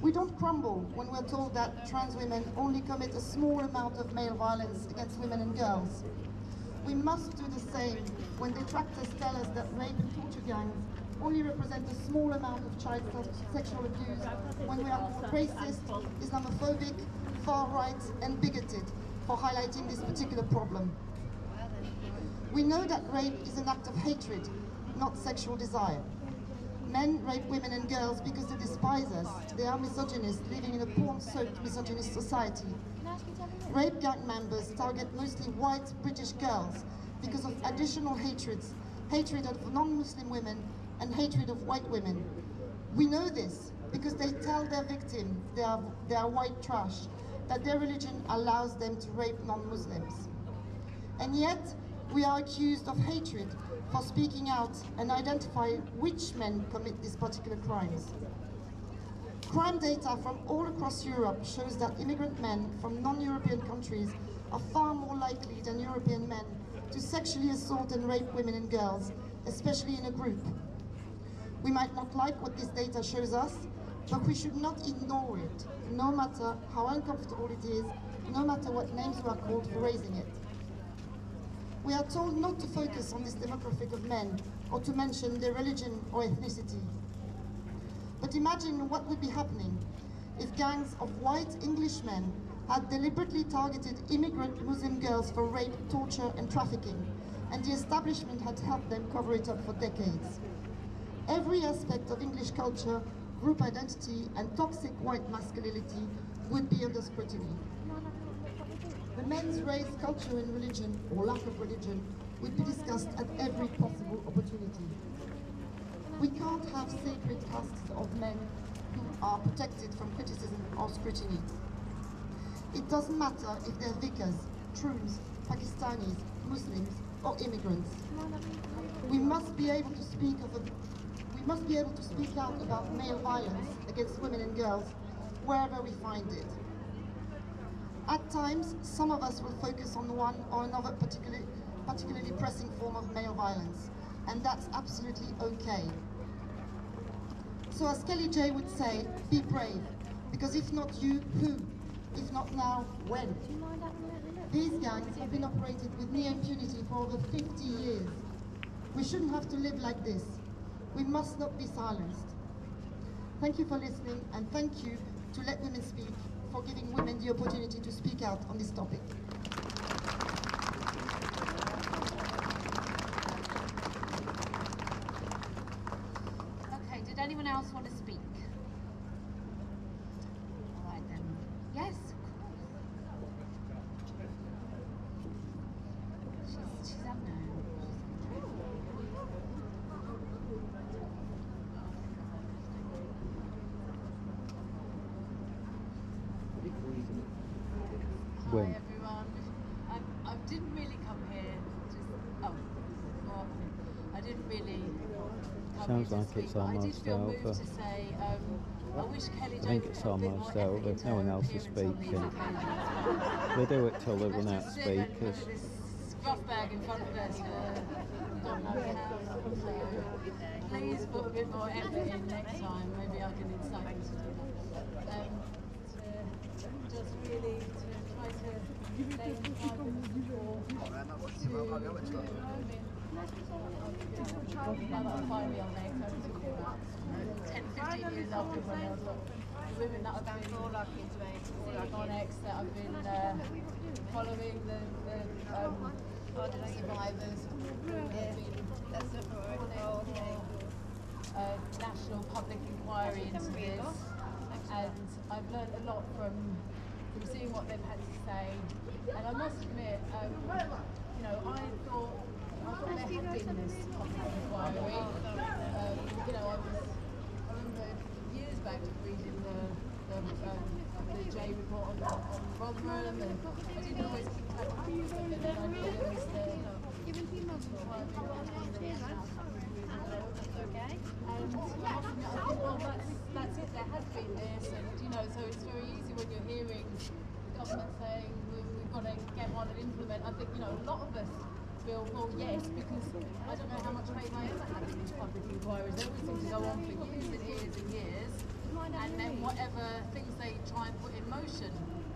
We don't crumble when we're told that trans women only commit a small amount of male violence against women and girls. We must do the same when detractors tell us that rape and torture gangs only represent a small amount of child sexual abuse, when we are called racist, Islamophobic, far-right and bigoted for highlighting this particular problem. We know that rape is an act of hatred, not sexual desire. Men rape women and girls because they despise us. They are misogynists living in a porn-soaked misogynist society. Rape gang members target mostly white British girls because of additional hatreds, hatred of non-Muslim women and hatred of white women. We know this because they tell their victim they are white trash, that their religion allows them to rape non-Muslims. And yet, we are accused of hatred for speaking out and identify which men commit these particular crimes. Crime data from all across Europe shows that immigrant men from non-European countries are far more likely than European men to sexually assault and rape women and girls, especially in a group. We might not like what this data shows us, but we should not ignore it, no matter how uncomfortable it is, no matter what names we are called for raising it. We are told not to focus on this demographic of men or to mention their religion or ethnicity. But imagine what would be happening if gangs of white Englishmen had deliberately targeted immigrant Muslim girls for rape, torture and trafficking, and the establishment had helped them cover it up for decades. Every aspect of English culture, group identity and toxic white masculinity would be under scrutiny. The men's race, culture and religion, or lack of religion, would be discussed at every possible opportunity. We can't have sacred castes of men who are protected from criticism or scrutiny. It doesn't matter if they're vicars, Troons, Pakistanis, Muslims or immigrants. We must be able to speak out about male violence against women and girls wherever we find it. At times, some of us will focus on one or another particularly pressing form of male violence, and that's absolutely okay. So as Kelly J would say, be brave, because if not you, who? If not now, when? These gangs have been operated with near impunity for over 50 years. We shouldn't have to live like this. We must not be silenced. Thank you for listening, and thank you to Let Women Speak for giving women the opportunity to speak out on this topic. Okay, did anyone else want to speak? All right then. Yes, of course. She's unknown. When? Hi everyone. I didn't really come here I didn't really come have Sounds you to like speak, it's but I did almost feel moved over. to say, I wish Kelly I think Jane it's put a bit almost more effort over. into No one her else is appearance on these speaking. occasions as well. They do it till they run Just out to of sit and speakers. put this rough bag in front of us for God knows how long. So please put a bit more effort in next time. Maybe I can incite you to do that. To just really to try to stay in time with the before. Now that I'm finally on there, so it's been about 10-15 years after when I was the women that I've been seeing on X, that I've been following the survivors who have been calling for national public inquiry into this, and I've learned a lot from seeing what they've had to say. And I must admit, you know, I thought there had been this public inquiry. You know, I remember years back reading the J report on Rotherham, and I didn't always keep track of things, but then I knew there was the and I think, well, that's it, there has been this, and you know, so it's very easy when you're hearing the government saying we've got to get on and implement. I think, you know, a lot of us feel, well, yes, because I don't know how much faith I ever had in these public inquiries. They always seem to go on for years and years and years, and then whatever things they try and put in motion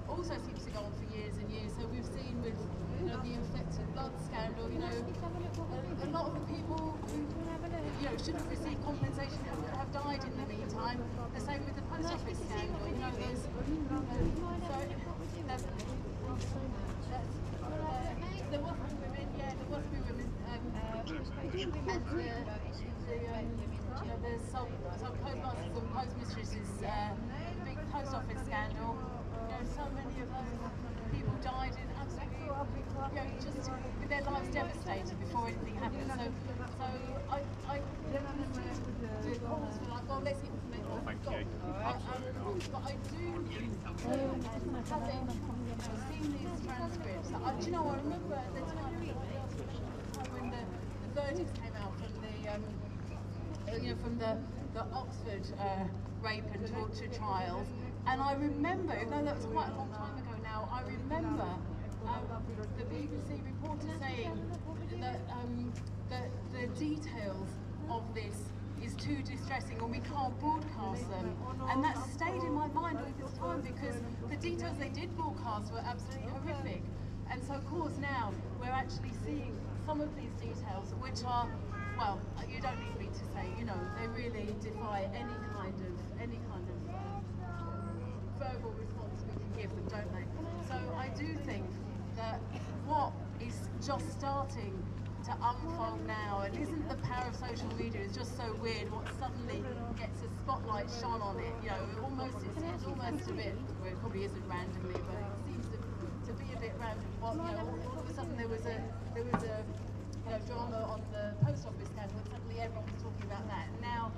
also seems to go on for years and years. So we've seen with, you know, the infected blood scandal, you know, a lot of the people who, you know, should have received compensation have died in the meantime. The same with the post office scandal, you know, there's, there was women, yeah, there was women, and you know, there's some postmasters and postmistresses, big post office scandal. You know, so many of those people died in absolutely, you know, just with their lives devastated before anything happened. So I the calls for like, well, let's implement what we've got. But I do think, having seen these transcripts, do you know, I remember at the time when the verdicts came out from the, you know, from the Oxford rape and torture trials, and I remember, even though that was quite a long time ago now, I remember the BBC reporter saying that the details of this is too distressing and we can't broadcast them, and that stayed in my mind all this time because the details they did broadcast were absolutely horrific. And so of course now we're actually seeing some of these details which are, well, you don't need me to say, you know, they really defy any kind of verbal response we can give them, don't they? So I do think that what is just starting to unfold now, and isn't the power of social media is just so weird, what suddenly gets a spotlight shone on it, you know, it seems almost a bit, well, it probably isn't randomly, but it seems to be a bit random. What, you know, all of a sudden there was a you know, drama on the post office scandal, and suddenly everyone was talking about that. And now,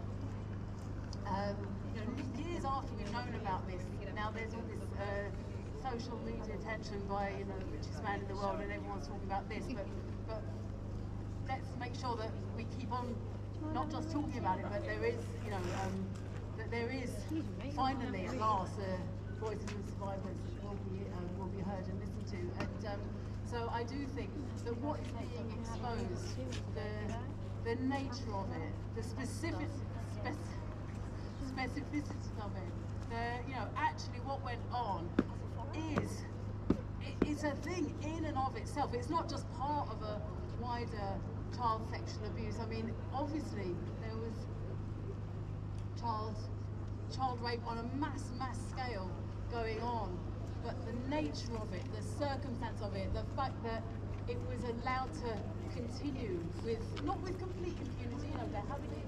you know, years after we've known about this, now there's all this social media attention by, you know, the richest man in the world, and everyone's talking about this, but let's make sure that we keep on not just talking about it, but there is, you know, that there is finally at last voices of survivors will be heard and listened to. And so I do think that what is being exposed, the nature of it, the specificity of it, you know, actually what went on it's a thing in and of itself. It's not just part of a wider child sexual abuse. I mean, obviously there was child rape on a mass scale going on, but the nature of it, the circumstance of it, the fact that it was allowed to continue with, not with complete impunity, you know, there have been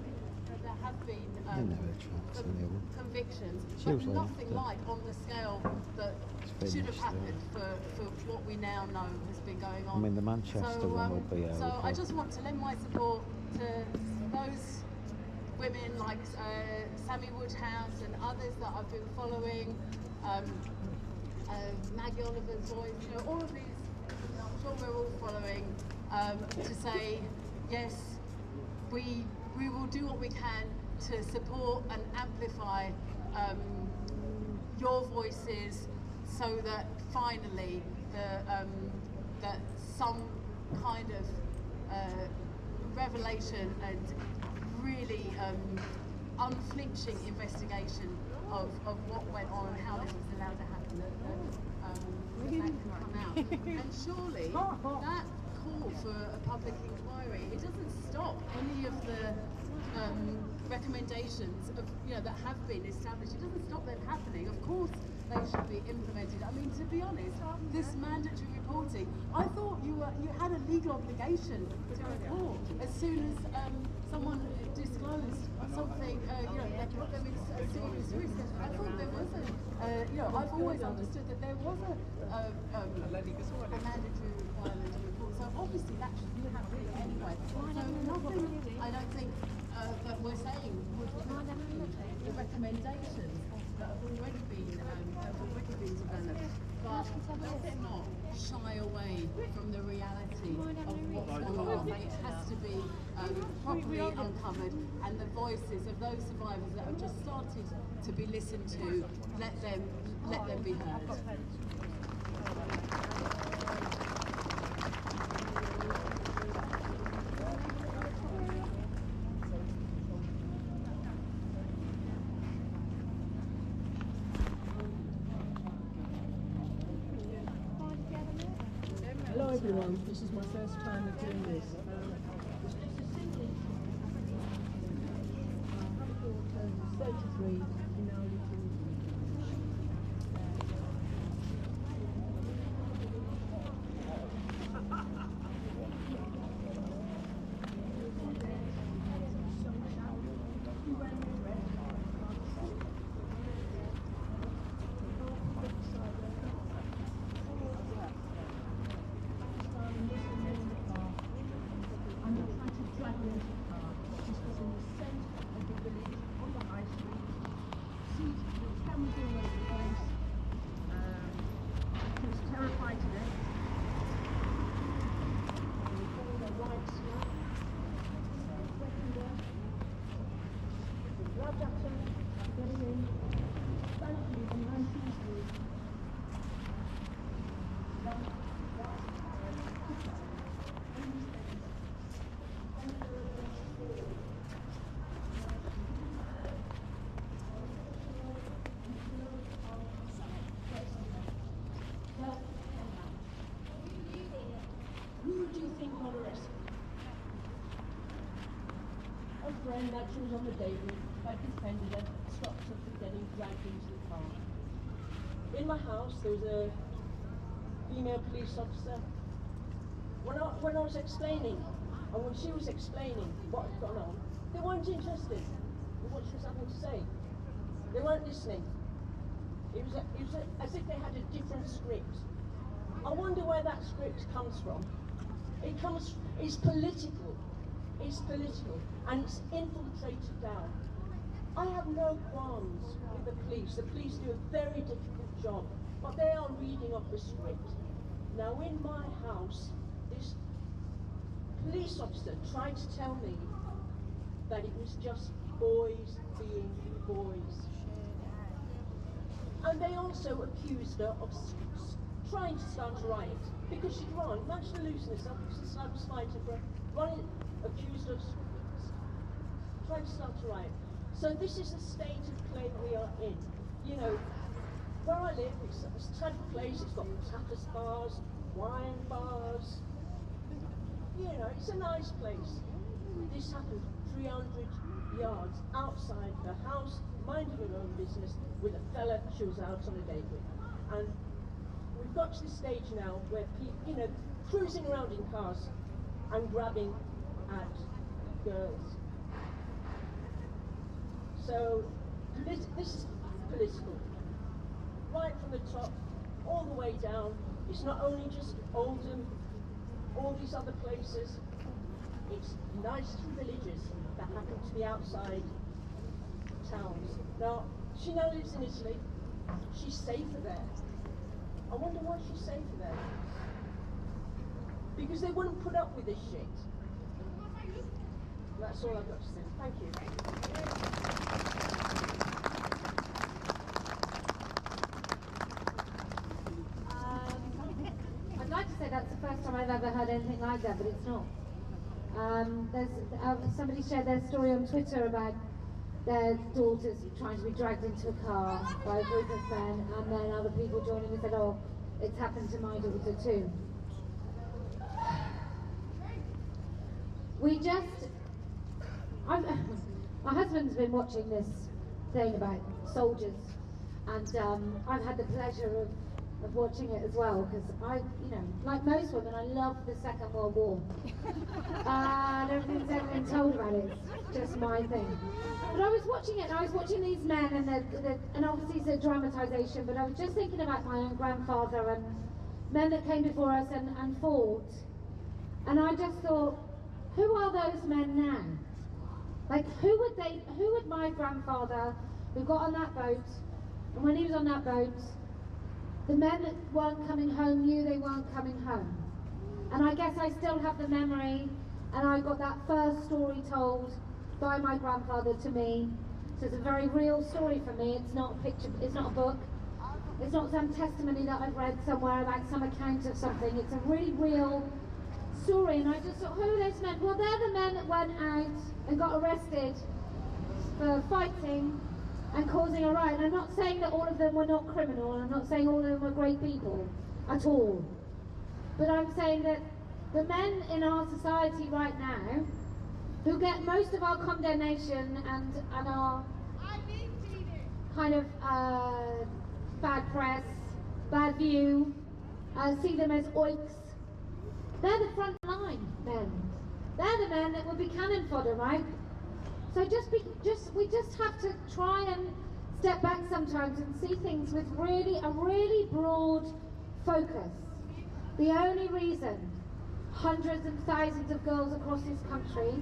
convictions, but nothing like on the scale that should have happened for what we now know has been going on. I mean, the Manchester one will be over. So I just want to lend my support to those women like Sammy Woodhouse and others that I've been following, Maggie Oliver's voice, you know, all of these, I'm sure we're all following, to say, yes, we we will do what we can to support and amplify your voices, so that finally that some kind of revelation and really unflinching investigation of what went on and how this was allowed to happen, that can come out. And surely that call for a public inquiry, it doesn't stop any of the recommendations of, that have been established. It doesn't stop them happening. Of course they should be implemented. I mean, to be honest, this mandatory reporting, I thought you had a legal obligation to report as soon as someone disclosed something, that put them in a serious risk. I thought there was I've always understood that there was a mandatory requirement to report. So obviously that should be happening anyway. So nothing, I don't think, that we're saying would the recommendations that have already been developed. But let's not shy away from the reality of what's going on. It has to be properly uncovered, and the voices of those survivors that have just started to be listened to, let them be heard. Hello everyone, this is my first time of doing this. It's just a simple 33, you know, friend that she was on the date with, I defended her, stopped her from getting dragged into the car. In my house there was a female police officer. When I was explaining, and when she was explaining what had gone on, they weren't interested in what she was having to say. They weren't listening. It was as if they had a different script. I wonder where that script comes from. It's political. It's political, and it's infiltrated down. I have no qualms with the police. The police do a very difficult job, but they are reading off the script. Now in my house, this police officer tried to tell me that it was just boys being boys. And they also accused her of trying to start a riot, because she'd run, managed to loosen herself, because the was fighting for her, running, accused of trying to start a riot. So this is the state of play we are in. You know, where I live, it's a type of place, it's got tapas bars, wine bars. You know, it's a nice place. This happened 300 yards outside her house, minding her own business, with a fella she was out on a date with. And we've got to the stage now where people, you know, cruising around in cars and grabbing at girls. So this is political. Right from the top, all the way down. It's not only just Oldham, all these other places. It's nice villages that happen to be outside towns. Now, she now lives in Italy. She's safer there. I wonder why she's safer there. Because they wouldn't put up with this shit. That's all I've got to say. Thank you. I'd like to say that's the first time I've ever heard anything like that, but it's not. Somebody shared their story on Twitter about their daughters trying to be dragged into a car by a group of men, and then other people joining and said, oh, it's happened to my daughter too. My husband's been watching this thing about soldiers, and I've had the pleasure of watching it as well, because like most women, I love the Second World War. And everything's ever been told about it, it's just my thing. But I was watching it, and I was watching these men, and obviously it's a dramatisation, but I was just thinking about my own grandfather and men that came before us and fought. And I just thought, who are those men now? Like, who would my grandfather, who got on that boat, and when he was on that boat, the men that weren't coming home knew they weren't coming home. And I guess I still have the memory, and I got that first story told by my grandfather to me. So it's a very real story for me. It's not a picture, it's not a book, it's not some testimony that I've read somewhere about some account of something. It's a really real story, and I just thought, who are those men? Well, they're the men that went out and got arrested for fighting and causing a riot. And I'm not saying that all of them were not criminal, and I'm not saying all of them were great people at all. But I'm saying that the men in our society right now, who get most of our condemnation and our kind of bad press, bad view, see them as oiks, they're the front line men. They're the men that would be cannon fodder, right? So we just have to try and step back sometimes and see things with a really broad focus. The only reason hundreds and thousands of girls across this country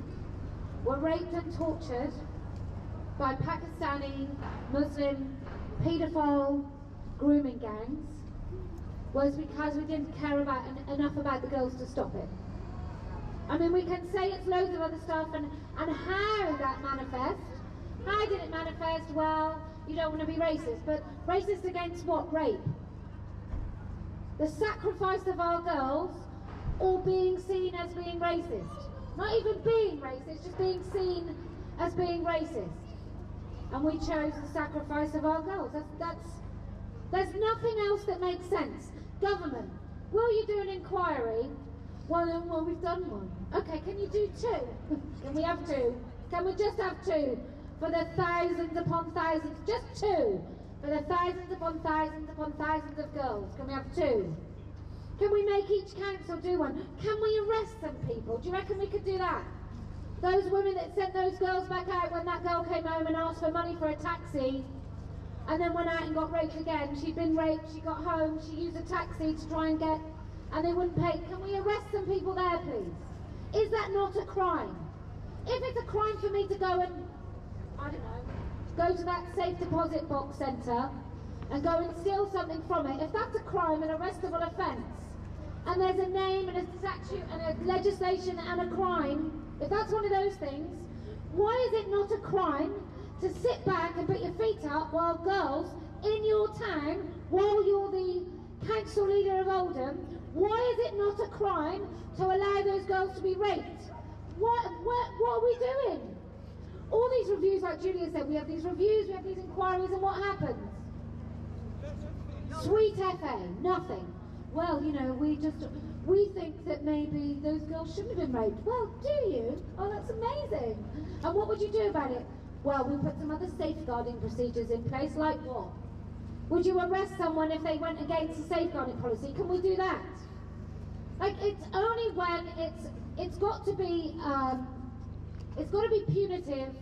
were raped and tortured by Pakistani, Muslim, paedophile grooming gangs was because we didn't care enough about the girls to stop it. I mean, we can say it's loads of other stuff and how that manifests. How did it manifest? Well, you don't want to be racist, but racist against what? Rape. The sacrifice of our girls, or being seen as being racist. Not even being racist, just being seen as being racist. And we chose the sacrifice of our girls. There's nothing else that makes sense. Government, will you do an inquiry? Well, we've done one. Okay, can you do two? Can we have two? Can we just have two? For the thousands upon thousands, just two. For the thousands upon thousands upon thousands of girls, can we have two? Can we make each council do one? Can we arrest some people? Do you reckon we could do that? Those women that sent those girls back out when that girl came home and asked for money for a taxi, and then went out and got raped again. She'd been raped, she got home, she used a taxi to try and get, and they wouldn't pay. Can we arrest some people there, please? Is that not a crime? If it's a crime for me to go and, I don't know, go to that safe deposit box centre and go and steal something from it, if that's a crime, an arrestable offence, and there's a name and a statute and a legislation and a crime, if that's one of those things, why is it not a crime to sit back and put your feet up while girls in your town, while you're the council leader of Oldham, why is it not a crime to allow those girls to be raped? What are we doing? All these reviews, like Julia said, we have these reviews, we have these inquiries, and what happens? Sweet FA, nothing. Well, you know, we think that maybe those girls shouldn't have been raped. Well, do you? Oh, that's amazing. And what would you do about it? Well, we put some other safeguarding procedures in place, like what? Would you arrest someone if they went against the safeguarding policy? Can we do that? Like, it's only when it's got to be punitive,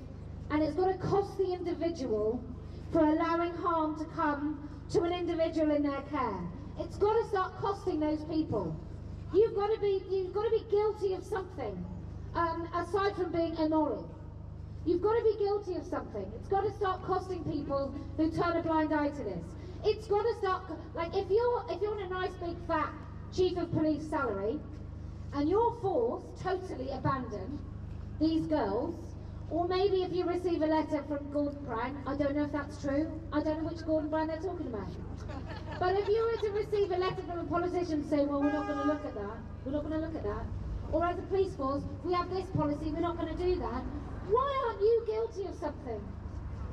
and it's got to cost the individual for allowing harm to come to an individual in their care. It's got to start costing those people. You've got to be guilty of something, aside from being immoral. You've got to be guilty of something. It's got to start costing people who turn a blind eye to this. It's got to start, like, if you're on a nice big fat chief of police salary, and your force totally abandoned these girls, or maybe if you receive a letter from Gordon Brown, I don't know if that's true, I don't know which Gordon Brown they're talking about. But if you were to receive a letter from a politician saying, well, we're not going to look at that, we're not going to look at that, or as a police force, we have this policy, we're not going to do that, why aren't you guilty of something?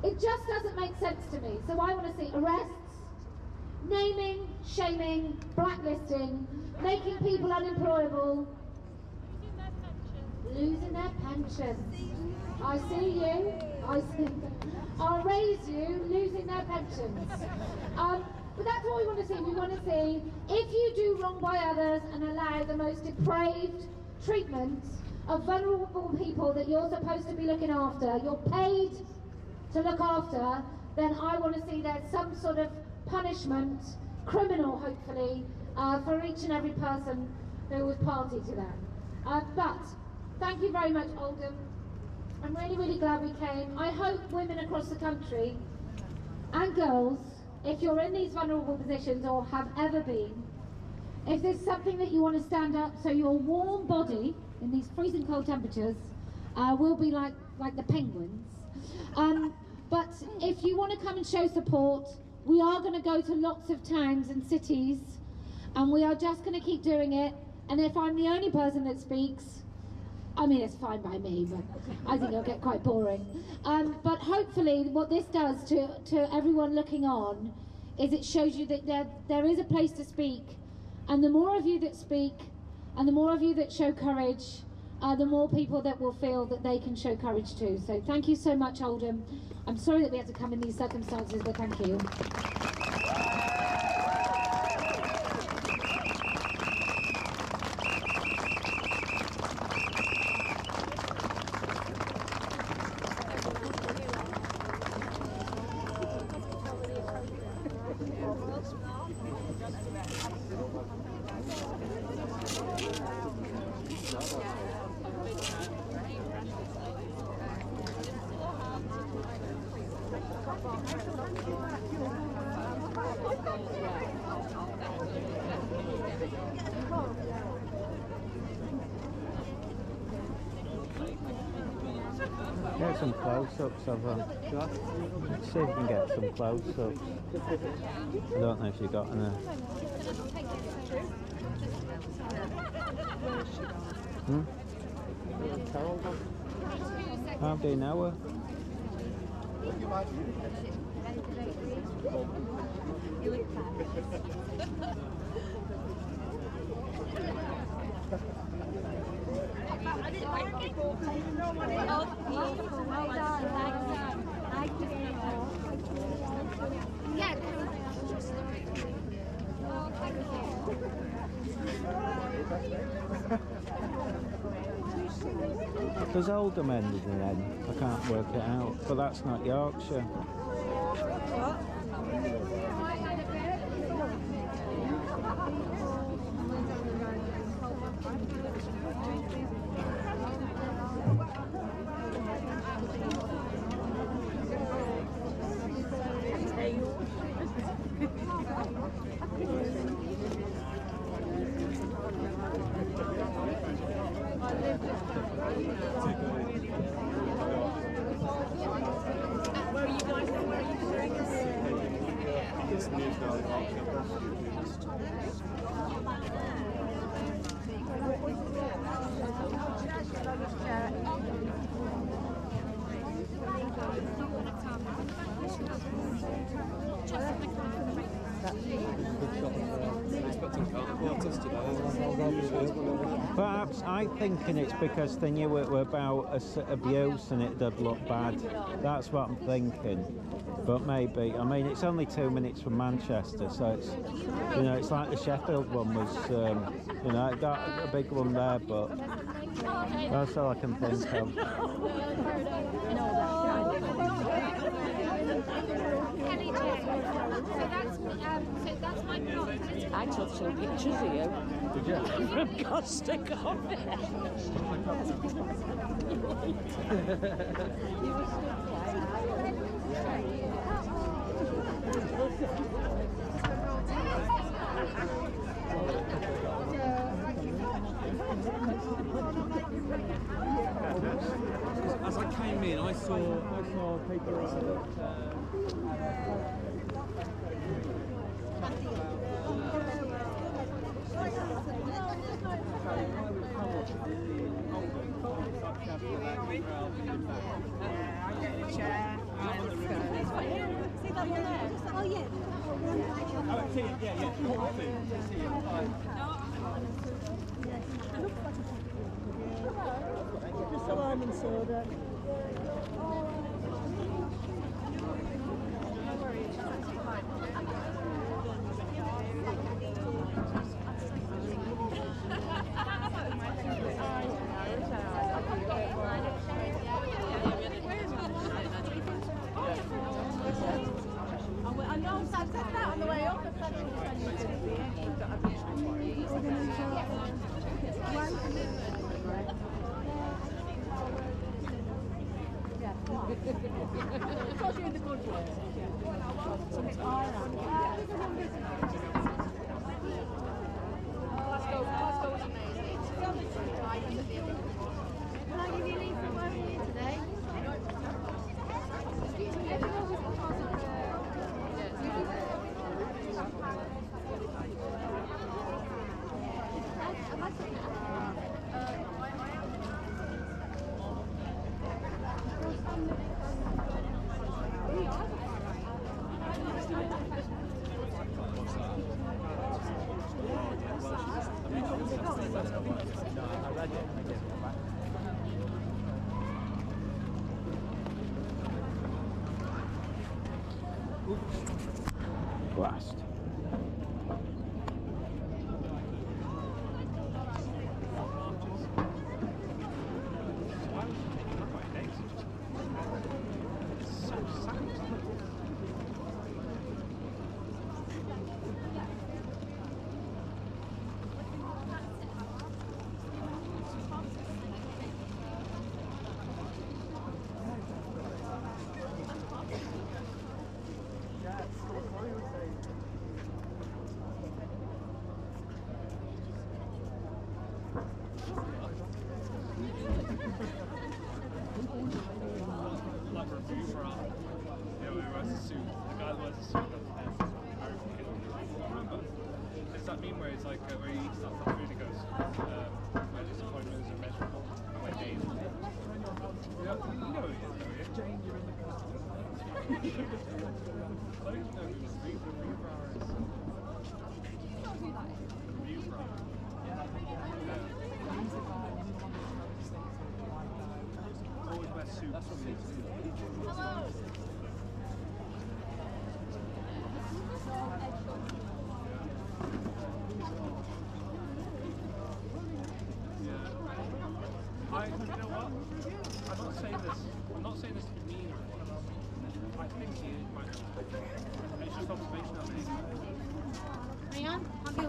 It just doesn't make sense to me. So I want to see arrests, naming, shaming, blacklisting, making people unemployable, losing their pensions. I see you, I'll raise you, losing their pensions. But that's what we want to see. We want to see if you do wrong by others and allow the most depraved treatment of vulnerable people that you're supposed to be looking after, you're paid to look after, then I want to see there's some sort of punishment, criminal hopefully, for each and every person who was party to that. But thank you very much, Oldham. I'm really, really glad we came. I hope women across the country and girls, if you're in these vulnerable positions or have ever been, if there's something that you want to stand up so your warm body in these freezing cold temperatures will be like the penguins. But if you want to come and show support, we are going to go to lots of towns and cities, and we are just going to keep doing it. And if I'm the only person that speaks, I mean, it's fine by me, but I think it'll get quite boring. But hopefully what this does to everyone looking on is it shows you that there is a place to speak, and the more of you that speak and the more of you that show courage, the more people that will feel that they can show courage too. So thank you so much, Oldham. I'm sorry that we had to come in these circumstances, but thank you. Get some close-ups of them. Let's see if we can get some close-ups. I don't know if you got any. How do you know her? Does Oldham end in an N? I can't work it out, but that's not Yorkshire. Perhaps I'm thinking it's because they knew it were about abuse and it did look bad. That's what I'm thinking. But maybe, I mean, it's only 2 minutes from Manchester, so it's, you know, it's like the Sheffield one was, you know, that a big one there, but that's all I can think of. I took some pictures of you. Did you? From Costa-Con. saw people See that one there? Oh yeah. Oh, see it, yeah. Just a lemon soda. I know, I said that on the way up. Because you're in the good place. Glasgow was amazing. Can I give you leave from working here today? Blast. Like a review for who wears a suit. The guy that wears a suit remember? Does that mean where it's like where he eats stuff for food and goes, my disappointments are measurable, my days. You know who he is, don't you? Jane, you're in the customer. I don't know who this review for is. Review for always wear suits. That's what we need to do. Hello. You know what? I'm not saying this to be mean or anything. I think he might have. It's just observation of me. Hang on, I'll go.